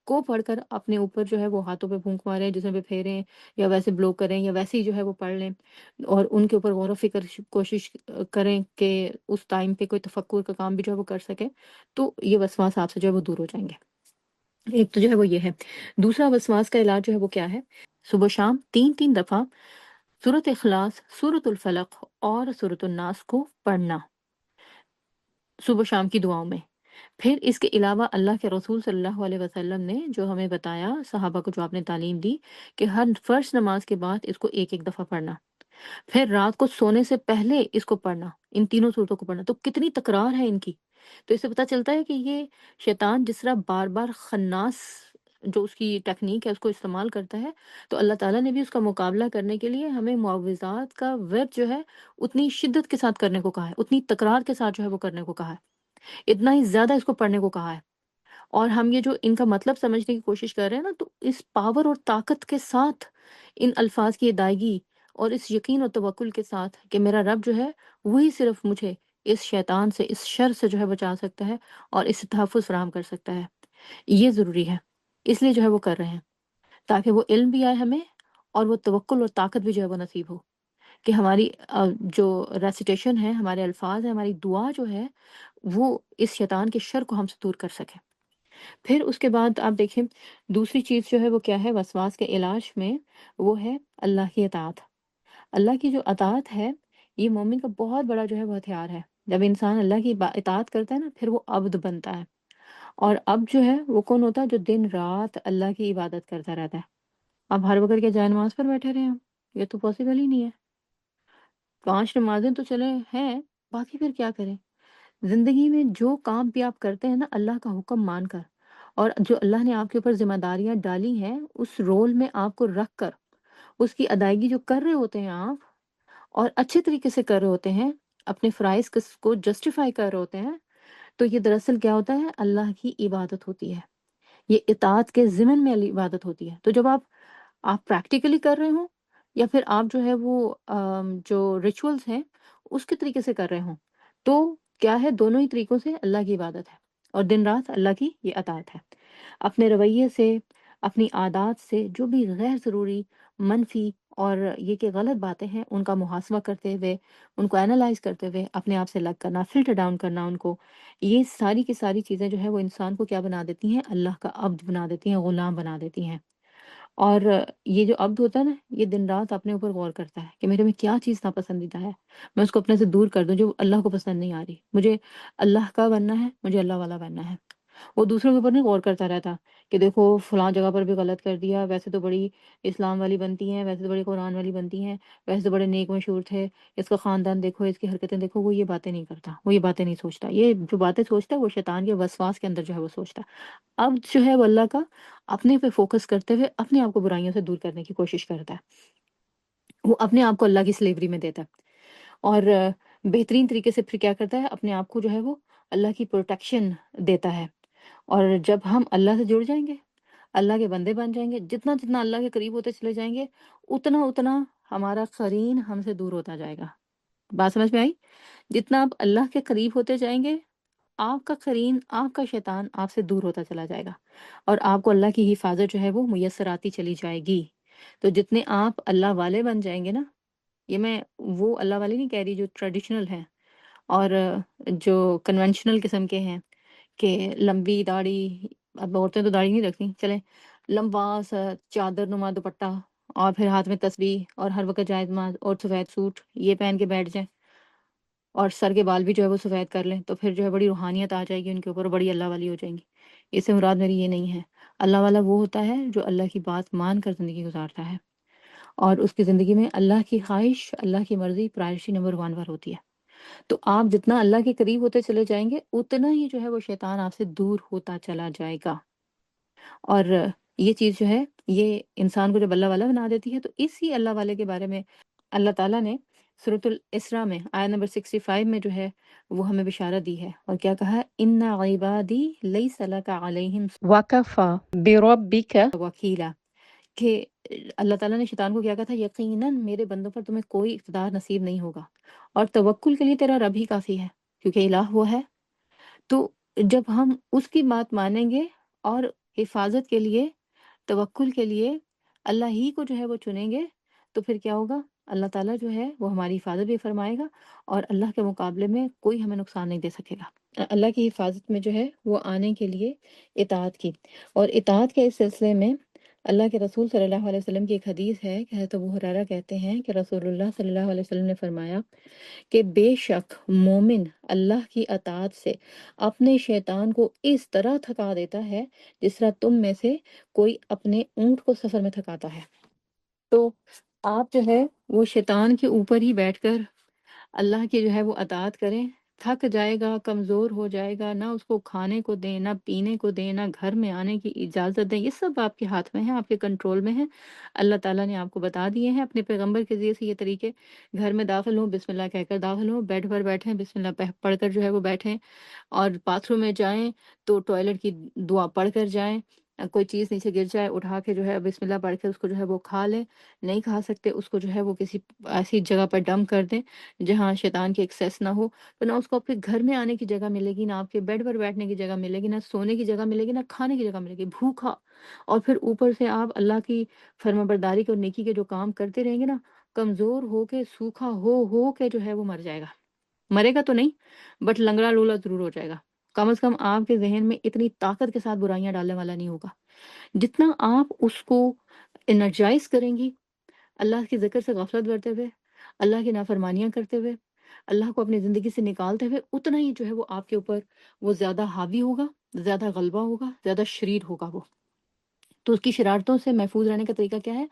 کو پڑھ کر اپنے اوپر جو ہے وہ ہاتھوں پہ پھونک ماریں، جسم پہ پھیریں، یا ویسے بلو کریں، یا ویسے ہی جو ہے وہ پڑھ لیں، اور ان کے اوپر غور و فکر کوشش کریں کہ اس ٹائم پہ کوئی تفکر کا کام بھی جو ہے وہ کر سکیں، تو یہ وسواس آپ سے جو ہے وہ دور ہو جائیں گے۔ ایک تو جو ہے وہ یہ ہے۔ دوسرا وسواس کا علاج جو ہے وہ کیا ہے؟ صبح شام 3 دفعہ سورۃ اخلاص، سورۃ الفلق اور سورۃ الناس کو پڑھنا صبح شام کی دعاؤں میں۔ پھر اس کے علاوہ اللہ کے رسول صلی اللہ علیہ وسلم نے جو ہمیں بتایا، صحابہ کو جو آپ نے تعلیم دی کہ ہر فرض نماز کے بعد اس کو ایک ایک دفعہ پڑھنا، پھر رات کو سونے سے پہلے اس کو پڑھنا، ان تینوں صورتوں کو پڑھنا، تو کتنی تکرار ہے ان کی۔ تو اس سے پتہ چلتا ہے کہ یہ شیطان جس طرح بار بار خناس جو اس کی ٹیکنیک ہے اس کو استعمال کرتا ہے، تو اللہ تعالیٰ نے بھی اس کا مقابلہ کرنے کے لیے ہمیں معوذات کا ورد جو ہے اتنی شدت کے ساتھ کرنے کو کہا ہے، اتنی تکرار کے ساتھ جو ہے وہ کرنے کو کہا ہے، اتنا ہی زیادہ اس کو پڑھنے کو کہا ہے۔ اور ہم یہ جو ان کا مطلب سمجھنے کی کوشش کر رہے ہیں نا، تو اس پاور اور طاقت کے ساتھ ان الفاظ کی ادائیگی اور اس یقین اور توکل کے ساتھ کہ میرا رب جو ہے وہی صرف مجھے اس شیطان سے، اس شر سے جو ہے بچا سکتا ہے اور اس سے تحفظ فراہم کر سکتا ہے، یہ ضروری ہے۔ اس لیے جو ہے وہ کر رہے ہیں تاکہ وہ علم بھی آئے ہمیں، اور وہ توکل اور طاقت بھی جو ہے وہ نصیب ہو، کہ ہماری جو ریسیٹیشن ہے، ہمارے الفاظ ہیں، ہماری دعا جو ہے وہ اس شیطان کے شر کو ہم سے دور کر سکے۔ پھر اس کے بعد آپ دیکھیں دوسری چیز جو ہے وہ کیا ہے وسواس کے علاج میں، وہ ہے اللہ کی اطاعت۔ اللہ کی جو اطاعت ہے یہ مومن کا بہت بڑا جو ہے وہ ہتھیار ہے۔ جب انسان اللہ کی اطاعت کرتا ہے نا، پھر وہ عبد بنتا ہے، اور اب جو ہے وہ کون ہوتا ہے؟ جو دن رات اللہ کی عبادت کرتا رہتا ہے۔ اب ہر وقت کے جائے نماز پر بیٹھے رہے ہم، یہ تو پاسبل ہی نہیں ہے۔ 5 نمازیں تو چلے ہیں، باقی پھر کیا کریں؟ زندگی میں جو کام بھی آپ کرتے ہیں نا اللہ کا حکم مان کر، اور جو اللہ نے آپ کے اوپر ذمہ داریاں ڈالی ہیں اس رول میں آپ کو رکھ کر اس کی ادائیگی جو کر رہے ہوتے ہیں آپ، اور اچھے طریقے سے کر رہے ہوتے ہیں، اپنے فرائض کو جسٹیفائی کر رہے ہوتے ہیں، تو یہ دراصل کیا ہوتا ہے؟ اللہ کی عبادت ہوتی ہے، یہ اطاعت کے ضمن میں عبادت ہوتی ہے۔ تو جب آپ پریکٹیکلی کر رہے ہوں، یا پھر آپ جو ہے وہ جو ریچولز ہیں اس کے طریقے سے کر رہے ہوں، تو کیا ہے؟ دونوں ہی طریقوں سے اللہ کی عبادت ہے، اور دن رات اللہ کی یہ اطاعت ہے۔ اپنے رویے سے، اپنی عادات سے جو بھی غیر ضروری، منفی اور یہ کہ غلط باتیں ہیں ان کا محاسبہ کرتے ہوئے، ان کو اینالائز کرتے ہوئے اپنے آپ سے الگ کرنا، فلٹر ڈاؤن کرنا ان کو، یہ ساری کی ساری چیزیں جو ہے وہ انسان کو کیا بنا دیتی ہیں؟ اللہ کا عبد بنا دیتی ہیں، غلام بنا دیتی ہیں۔ اور یہ جو عبد ہوتا ہے نا، یہ دن رات اپنے اوپر غور کرتا ہے کہ میرے میں کیا چیز ناپسندیدہ ہے، میں اس کو اپنے سے دور کر دوں جو اللہ کو پسند نہیں آ رہی۔ مجھے اللہ کا بننا ہے، مجھے اللہ والا بننا ہے۔ وہ دوسروں کے اوپر نہیں غور کرتا رہتا کہ دیکھو فلاں جگہ پر بھی غلط کر دیا، ویسے تو بڑی اسلام والی بنتی ہیں، ویسے تو بڑی قرآن والی بنتی ہیں، ویسے تو بڑے نیک مشہور تھے، اس کا خاندان دیکھو، اس کی حرکتیں دیکھو۔ وہ یہ باتیں نہیں کرتا، وہ یہ باتیں نہیں سوچتا۔ یہ جو باتیں سوچتا ہے وہ شیطان کے وسواس کے اندر جو ہے وہ سوچتا ہے۔ اب جو ہے وہ اللہ کا اپنے پہ فوکس کرتے ہوئے اپنے آپ کو برائیوں سے دور کرنے کی کوشش کرتا ہے، وہ اپنے آپ کو اللہ کی سلیوری میں دیتا ہے، اور بہترین طریقے سے پھر کیا کرتا ہے؟ اپنے آپ کو جو ہے وہ اللہ کی پروٹیکشن دیتا ہے۔ اور جب ہم اللہ سے جڑ جائیں گے، اللہ کے بندے بن جائیں گے، جتنا جتنا اللہ کے قریب ہوتے چلے جائیں گے، اتنا اتنا ہمارا قرین ہم سے دور ہوتا جائے گا۔ بات سمجھ میں آئی؟ جتنا آپ اللہ کے قریب ہوتے جائیں گے، آپ کا قرین، آپ کا شیطان آپ سے دور ہوتا چلا جائے گا، اور آپ کو اللہ کی حفاظت جو ہے وہ میسر آتی چلی جائے گی۔ تو جتنے آپ اللہ والے بن جائیں گے نا، یہ میں وہ اللہ والے نہیں کہہ رہی جو ٹریڈیشنل ہیں اور جو کنونشنل قسم کے ہیں، کہ لمبی داڑھی، اب عورتیں تو داڑھی نہیں رکھتی، چلیں لمبا سا چادر نما دوپٹہ، اور پھر ہاتھ میں تسبیح، اور ہر وقت جائے نماز، اور سفید سوٹ یہ پہن کے بیٹھ جائیں، اور سر کے بال بھی جو ہے وہ سفید کر لیں، تو پھر جو ہے بڑی روحانیت آ جائے گی ان کے اوپر، بڑی اللہ والی ہو جائیں گی۔ اس سے مراد میری یہ نہیں ہے۔ اللہ والا وہ ہوتا ہے جو اللہ کی بات مان کر زندگی گزارتا ہے، اور اس کی زندگی میں اللہ کی خواہش، اللہ کی مرضی پرائرٹی نمبر 1 پر ہوتی ہے۔ تو آپ جتنا اللہ کے قریب ہوتے چلے جائیں گے، اتنا ہی جو ہے وہ شیطان آپ سے دور ہوتا چلا جائے گا۔ اور یہ چیز جو ہے یہ انسان کو جب اللہ والا بنا دیتی ہے، تو اسی اللہ والے کے بارے میں اللہ تعالیٰ نے سورۃ الاسراء میں آیت نمبر 65 میں جو ہے وہ ہمیں بشارت دی ہے، اور کیا کہا ہے؟ ان عبادی لیس لک علیہم وکفی بربک وکیلا، کہ اللہ تعالیٰ نے شیطان کو کیا کہا تھا؟ یقیناً میرے بندوں پر تمہیں کوئی اقتدار نصیب نہیں ہوگا، اور توکل کے لیے تیرا رب ہی کافی ہے، کیونکہ الہ وہ ہے۔ تو جب ہم اس کی بات مانیں گے اور حفاظت کے لیے، توکل کے لیے اللہ ہی کو جو ہے وہ چنیں گے، تو پھر کیا ہوگا؟ اللہ تعالیٰ جو ہے وہ ہماری حفاظت بھی فرمائے گا، اور اللہ کے مقابلے میں کوئی ہمیں نقصان نہیں دے سکے گا۔ اللہ کی حفاظت میں جو ہے وہ آنے کے لیے اطاعت کی، اور اطاعت کے اس سلسلے میں اللہ کے رسول صلی اللہ علیہ وسلم کی ایک حدیث ہے کہ حضرت ابو ہریرہ کہتے ہیں کہ رسول اللہ صلی اللہ علیہ وسلم نے فرمایا کہ بے شک مومن اللہ کی اطاعت سے اپنے شیطان کو اس طرح تھکا دیتا ہے جس طرح تم میں سے کوئی اپنے اونٹ کو سفر میں تھکاتا ہے۔ تو آپ جو ہے وہ شیطان کے اوپر ہی بیٹھ کر اللہ کی جو ہے وہ اطاعت کریں، تھک جائے گا، کمزور ہو جائے گا، نہ اس کو کھانے کو دیں، نہ پینے کو دیں، نہ گھر میں آنے کی اجازت دیں، یہ سب آپ کے ہاتھ میں ہے، آپ کے کنٹرول میں ہے۔ اللہ تعالیٰ نے آپ کو بتا دیے ہیں اپنے پیغمبر کے ذریعے سے یہ طریقے۔ گھر میں داخل ہوں بسم اللہ کہہ کر داخل ہوں، بیڈ پر بیٹھیں بسم اللہ پڑھ کر جو ہے وہ بیٹھیں، اور باتھ روم میں جائیں تو ٹوائلٹ کی دعا پڑھ کر جائیں، کوئی چیز نیچے گر جائے اٹھا کے جو ہے بسم اللہ پڑھ کے اس کو جو ہے وہ کھا لیں، نہیں کھا سکتے اس کو جو ہے وہ کسی ایسی جگہ پر ڈم کر دیں جہاں شیطان کی ایکسیس نہ ہو، تو نہ اس کو آپ کے گھر میں آنے کی جگہ ملے گی، نہ آپ کے بیڈ پر بیٹھنے کی جگہ ملے گی، نہ سونے کی جگہ ملے گی، نہ کھانے کی جگہ ملے گی، بھوکا۔ اور پھر اوپر سے آپ اللہ کی فرما برداری کے اور نیکی کے جو کام کرتے رہیں گے نا، کمزور ہو کے سوکھا ہو کے جو ہے وہ مر جائے گا، مرے گا تو نہیں بٹ لنگڑا لولا ضرور ہو جائے گا۔ کم از کم آپ کے ذہن میں اتنی طاقت کے ساتھ برائیاں ڈالنے والا نہیں ہوگا۔ جتنا آپ اس کو انرجائز کریں گی اللہ کے ذکر سے غفلت برتے ہوئے، اللہ کی نافرمانیاں کرتے ہوئے، اللہ کو اپنی زندگی سے نکالتے ہوئے، اتنا ہی جو ہے وہ آپ کے اوپر وہ زیادہ حاوی ہوگا، زیادہ غلبہ ہوگا، زیادہ شریر ہوگا وہ۔ تو اس کی شرارتوں سے محفوظ رہنے کا طریقہ کیا ہے؟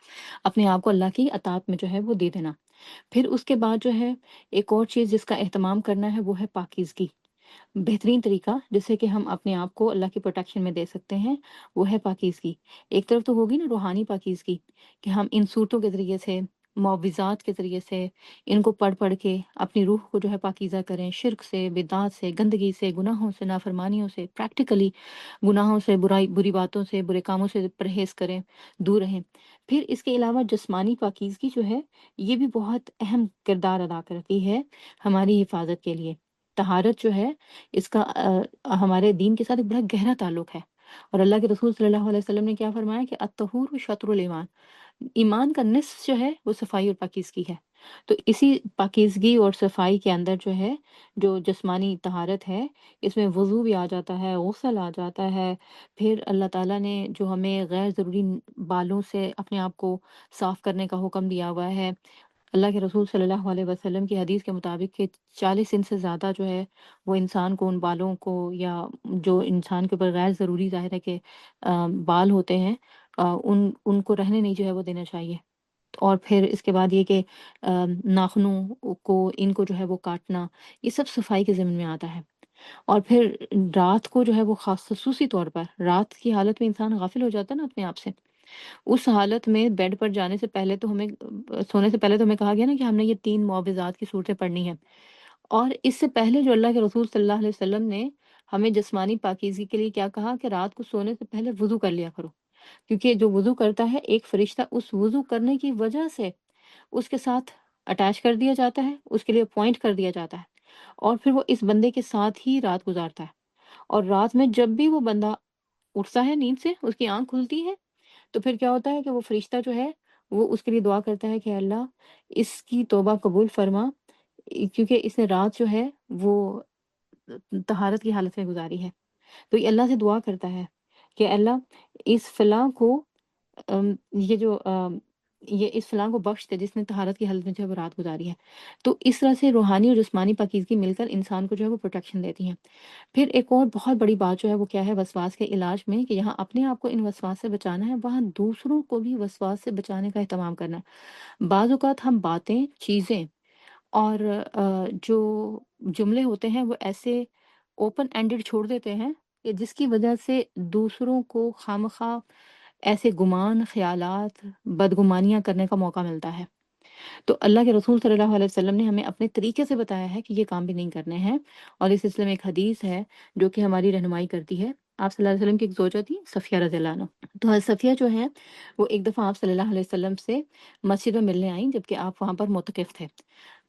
اپنے آپ کو اللہ کی اطاعت میں جو ہے وہ دے دینا۔ پھر اس کے بعد جو ہے ایک اور چیز جس کا اہتمام کرنا ہے وہ ہے پاکیزگی۔ بہترین طریقہ جس سے کہ ہم اپنے آپ کو اللہ کی پروٹیکشن میں دے سکتے ہیں وہ ہے پاکیزگی۔ ایک طرف تو ہوگی نا روحانی پاکیزگی کہ ہم ان صورتوں کے ذریعے سے، معوذات کے ذریعے سے ان کو پڑھ پڑھ کے اپنی روح کو جو ہے پاکیزہ کریں، شرک سے، بدعات سے، گندگی سے، گناہوں سے، نافرمانیوں سے، پریکٹیکلی گناہوں سے، بری باتوں سے، برے کاموں سے پرہیز کریں، دور رہیں۔ پھر اس کے علاوہ جسمانی پاکیزگی جو ہے یہ بھی بہت اہم کردار ادا کرتی ہے ہماری حفاظت کے لیے۔ طہارت جو ہے اس کا ہمارے دین کے ساتھ ایک بڑا گہرا تعلق ہے، اور اللہ کے رسول صلی اللہ علیہ وسلم نے کیا فرمایا کہ الطہور شطر الایمان، ایمان کا نصف جو ہے وہ صفائی اور پاکیزگی ہے۔ تو اسی پاکیزگی اور صفائی کے اندر جو ہے جو جسمانی طہارت ہے، اس میں وضو بھی آ جاتا ہے، غسل آ جاتا ہے، پھر اللہ تعالیٰ نے جو ہمیں غیر ضروری بالوں سے اپنے آپ کو صاف کرنے کا حکم دیا ہوا ہے، اللہ کے رسول صلی اللہ علیہ وسلم کی حدیث کے مطابق کہ 40 ان سے زیادہ جو ہے وہ انسان کو ان بالوں کو، یا جو انسان کے اوپر غیر ضروری ظاہر ہے کہ بال ہوتے ہیں، ان کو رہنے نہیں جو ہے وہ دینا چاہیے۔ اور پھر اس کے بعد یہ کہ ناخنوں کو ان کو جو ہے وہ کاٹنا، یہ سب صفائی کے ضمن میں آتا ہے۔ اور پھر رات کو جو ہے وہ خاص خصوصی طور پر رات کی حالت میں انسان غافل ہو جاتا ہے نا اپنے آپ سے، اس حالت میں بیڈ پر جانے سے پہلے تو ہمیں، سونے سے پہلے تو ہمیں کہا گیا نا کہ ہم نے یہ 3 معوذات کی صورتیں پڑھنی ہیں، اور اس سے پہلے جو اللہ کے رسول صلی اللہ علیہ وسلم نے ہمیں جسمانی پاکیزگی کے لیے کیا کہا کہ رات کو سونے سے پہلے وضو کر لیا کرو، کیونکہ جو وضو کرتا ہے ایک فرشتہ اس وضو کرنے کی وجہ سے اس کے ساتھ اٹیچ کر دیا جاتا ہے، اس کے لیے اپوائنٹ کر دیا جاتا ہے، اور پھر وہ اس بندے کے ساتھ ہی رات گزارتا ہے۔ اور رات میں جب بھی وہ بندہ اٹھتا ہے نیند سے، اس کی آنکھ کھلتی ہے، تو پھر کیا ہوتا ہے کہ وہ فرشتہ جو ہے وہ اس کے لیے دعا کرتا ہے کہ اللہ اس کی توبہ قبول فرما، کیونکہ اس نے رات جو ہے وہ طہارت کی حالت میں گزاری ہے۔ تو یہ اللہ سے دعا کرتا ہے کہ اللہ اس فلاں کو یہ جو یہ اس فلاں کو بخش دے جس نے طہارت کی حالت میں جو ہے وہ رات گزاری ہے۔ تو اس طرح سے روحانی اور جسمانی پاکیزگی مل کر انسان کو جو ہے وہ پروٹیکشن دیتی ہیں۔ پھر ایک اور بہت بڑی بات جو ہے وہ کیا ہے وسواس کے علاج میں، کہ یہاں اپنے آپ کو ان وسواس سے بچانا ہے، وہاں دوسروں کو بھی وسواس سے بچانے کا اہتمام کرنا ہے۔ بعض اوقات ہم باتیں، چیزیں اور جو جملے ہوتے ہیں وہ ایسے اوپن اینڈڈ چھوڑ دیتے ہیں کہ جس کی وجہ سے دوسروں کو خامخواہ ایسے گمان، خیالات، بدگمانیاں کرنے کا موقع ملتا ہے۔ تو اللہ کے رسول صلی اللہ علیہ وسلم نے ہمیں اپنے طریقے سے بتایا ہے کہ یہ کام بھی نہیں کرنے ہیں، اور اس سلسلے میں ایک حدیث ہے جو کہ ہماری رہنمائی کرتی ہے۔ آپ صلی اللہ علیہ وسلم کی ایک زوجہ تھی صفیہ رضی اللہ عنہ، تو حضرت صفیہ جو ہیں وہ ایک دفعہ آپ صلی اللہ علیہ وسلم سے مسجد میں ملنے آئیں جبکہ آپ وہاں پر معتکف تھے۔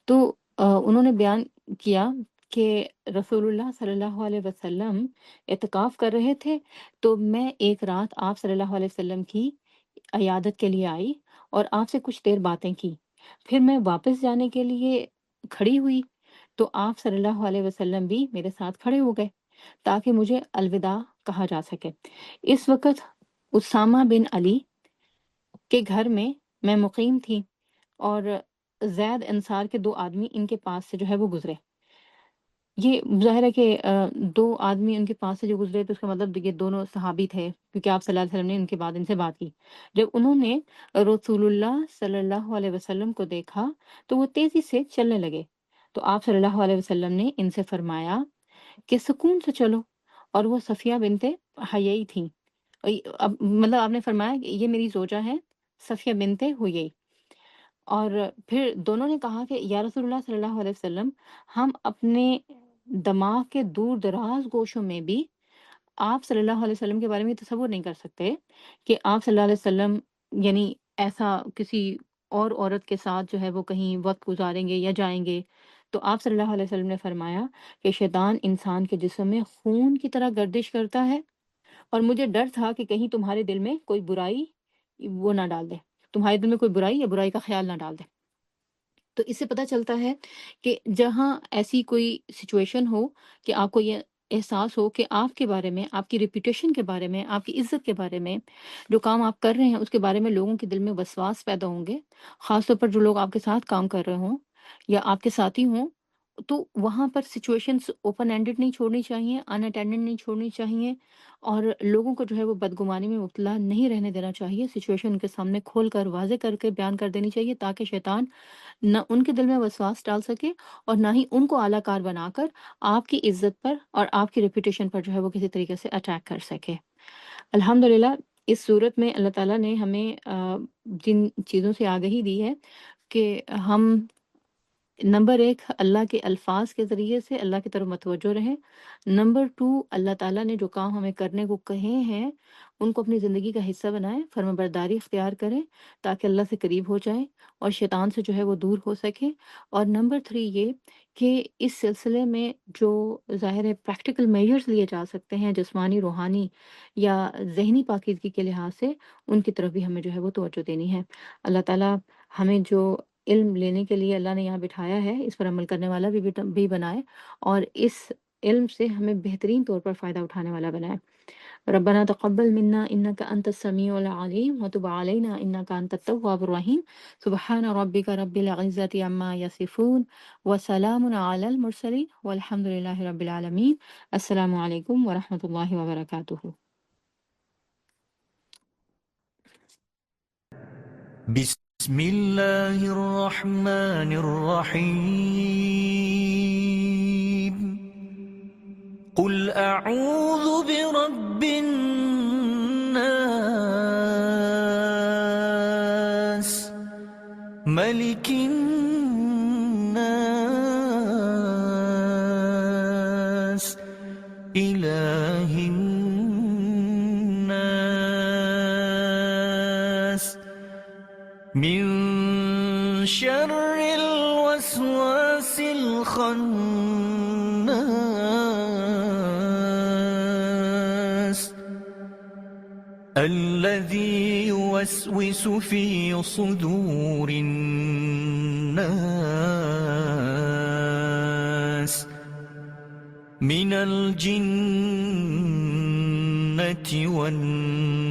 تو انہوں نے بیان کیا کہ رسول اللہ صلی اللہ علیہ وسلم اعتکاف کر رہے تھے، تو میں ایک رات آپ صلی اللہ علیہ وسلم کی عیادت کے لیے آئی اور آپ سے کچھ دیر باتیں کی، پھر میں واپس جانے کے لیے کھڑی ہوئی تو آپ صلی اللہ علیہ وسلم بھی میرے ساتھ کھڑے ہو گئے تاکہ مجھے الوداع کہا جا سکے۔ اس وقت اسامہ بن علی کے گھر میں مقیم تھی، اور زید انصار کے 2 آدمی ان کے پاس سے جو ہے وہ گزرے، یہ ظاہر ہے کہ دو آدمی ان کے پاس سے جو گزرے تو اس کا مطلب یہ دونوں صحابی تھے، کیونکہ آپ صلی اللہ علیہ وسلم نے ان کے بعد ان سے بات کی۔ جب انہوں نے رسول اللہ صلی اللہ علیہ وسلم کو دیکھا تو وہ تیزی سے چلنے لگے، تو آپ صلی اللہ علیہ وسلم نے ان سے فرمایا کہ سکون سے چلو، اور وہ صفیہ بنت حیئی تھیں۔ اب مطلب آپ نے فرمایا کہ یہ میری زوجہ ہے صفیہ بنت حیئی، اور پھر دونوں نے کہا کہ یا رسول اللہ صلی اللہ علیہ وسلم، ہم اپنے دماغ کے دور دراز گوشوں میں بھی آپ صلی اللہ علیہ وسلم کے بارے میں یہ تصور نہیں کر سکتے کہ آپ صلی اللہ علیہ وسلم یعنی ایسا کسی اور عورت کے ساتھ جو ہے وہ کہیں وقت گزاریں گے یا جائیں گے۔ تو آپ صلی اللہ علیہ وسلم نے فرمایا کہ شیطان انسان کے جسم میں خون کی طرح گردش کرتا ہے، اور مجھے ڈر تھا کہ کہیں تمہارے دل میں کوئی برائی وہ نہ ڈال دے، تمہارے دل میں کوئی برائی یا برائی کا خیال نہ ڈال دے۔ تو اس سے پتہ چلتا ہے کہ جہاں ایسی کوئی سچویشن ہو کہ آپ کو یہ احساس ہو کہ آپ کے بارے میں، آپ کی ریپوٹیشن کے بارے میں، آپ کی عزت کے بارے میں، جو کام آپ کر رہے ہیں اس کے بارے میں لوگوں کے دل میں وسواس پیدا ہوں گے، خاص طور پر جو لوگ آپ کے ساتھ کام کر رہے ہوں یا آپ کے ساتھی ہوں، تو وہاں پر سچویشنز اوپن اینڈڈ نہیں چھوڑنی چاہیے، ان اٹینڈڈ نہیں چھوڑنی چاہیے، اور لوگوں کو جو ہے وہ بدگمانی میں مبتلا نہیں رہنے دینا چاہیے۔ سچویشن ان کے سامنے کھول کر واضح کر کے بیان کر دینی چاہیے، تاکہ شیطان نہ ان کے دل میں وسواس ڈال سکے اور نہ ہی ان کو اعلیٰ کار بنا کر آپ کی عزت پر اور آپ کی ریپوٹیشن پر جو ہے وہ کسی طریقے سے اٹیک کر سکے۔ الحمدللہ اس صورت میں اللہ تعالیٰ نے ہمیں جن چیزوں سے آگہی دی ہے کہ ہم نمبر ایک اللہ کے الفاظ کے ذریعے سے اللہ کی طرف متوجہ رہیں، نمبر ٹو اللہ تعالیٰ نے جو کام ہمیں کرنے کو کہے ہیں ان کو اپنی زندگی کا حصہ بنائیں، فرما برداری اختیار کریں تاکہ اللہ سے قریب ہو جائیں اور شیطان سے جو ہے وہ دور ہو سکے، اور نمبر تھری یہ کہ اس سلسلے میں جو ظاہر ہے پریکٹیکل میجرز لیے جا سکتے ہیں جسمانی، روحانی یا ذہنی پاکیزگی کے لحاظ سے، ان کی طرف بھی ہمیں جو ہے وہ توجہ دینی ہے۔ اللہ تعالیٰ ہمیں جو علم لینے کے لیے اللہ نے یہاں بٹھایا ہے اس پر عمل کرنے والا بھی بنائے، اور اس علم سے ہمیں بہترین طور پر فائدہ اٹھانے والا بنائے۔ ربنا تقبل منا انك انت السميع العليم وتب علينا انك انت التواب الرحيم سبحان ربك رب العزة عما يصفون وسلام على المرسلين والحمد لله رب العالمين۔ السلام علیکم ورحمۃ اللہ وبرکاتہ۔ بسم الله الرحمن الرحيم قل أعوذ برب الناس ملك الناس إله الناس من شر الوسواس الخناس الذي يوسوس في صدور الناس من الجنة والناس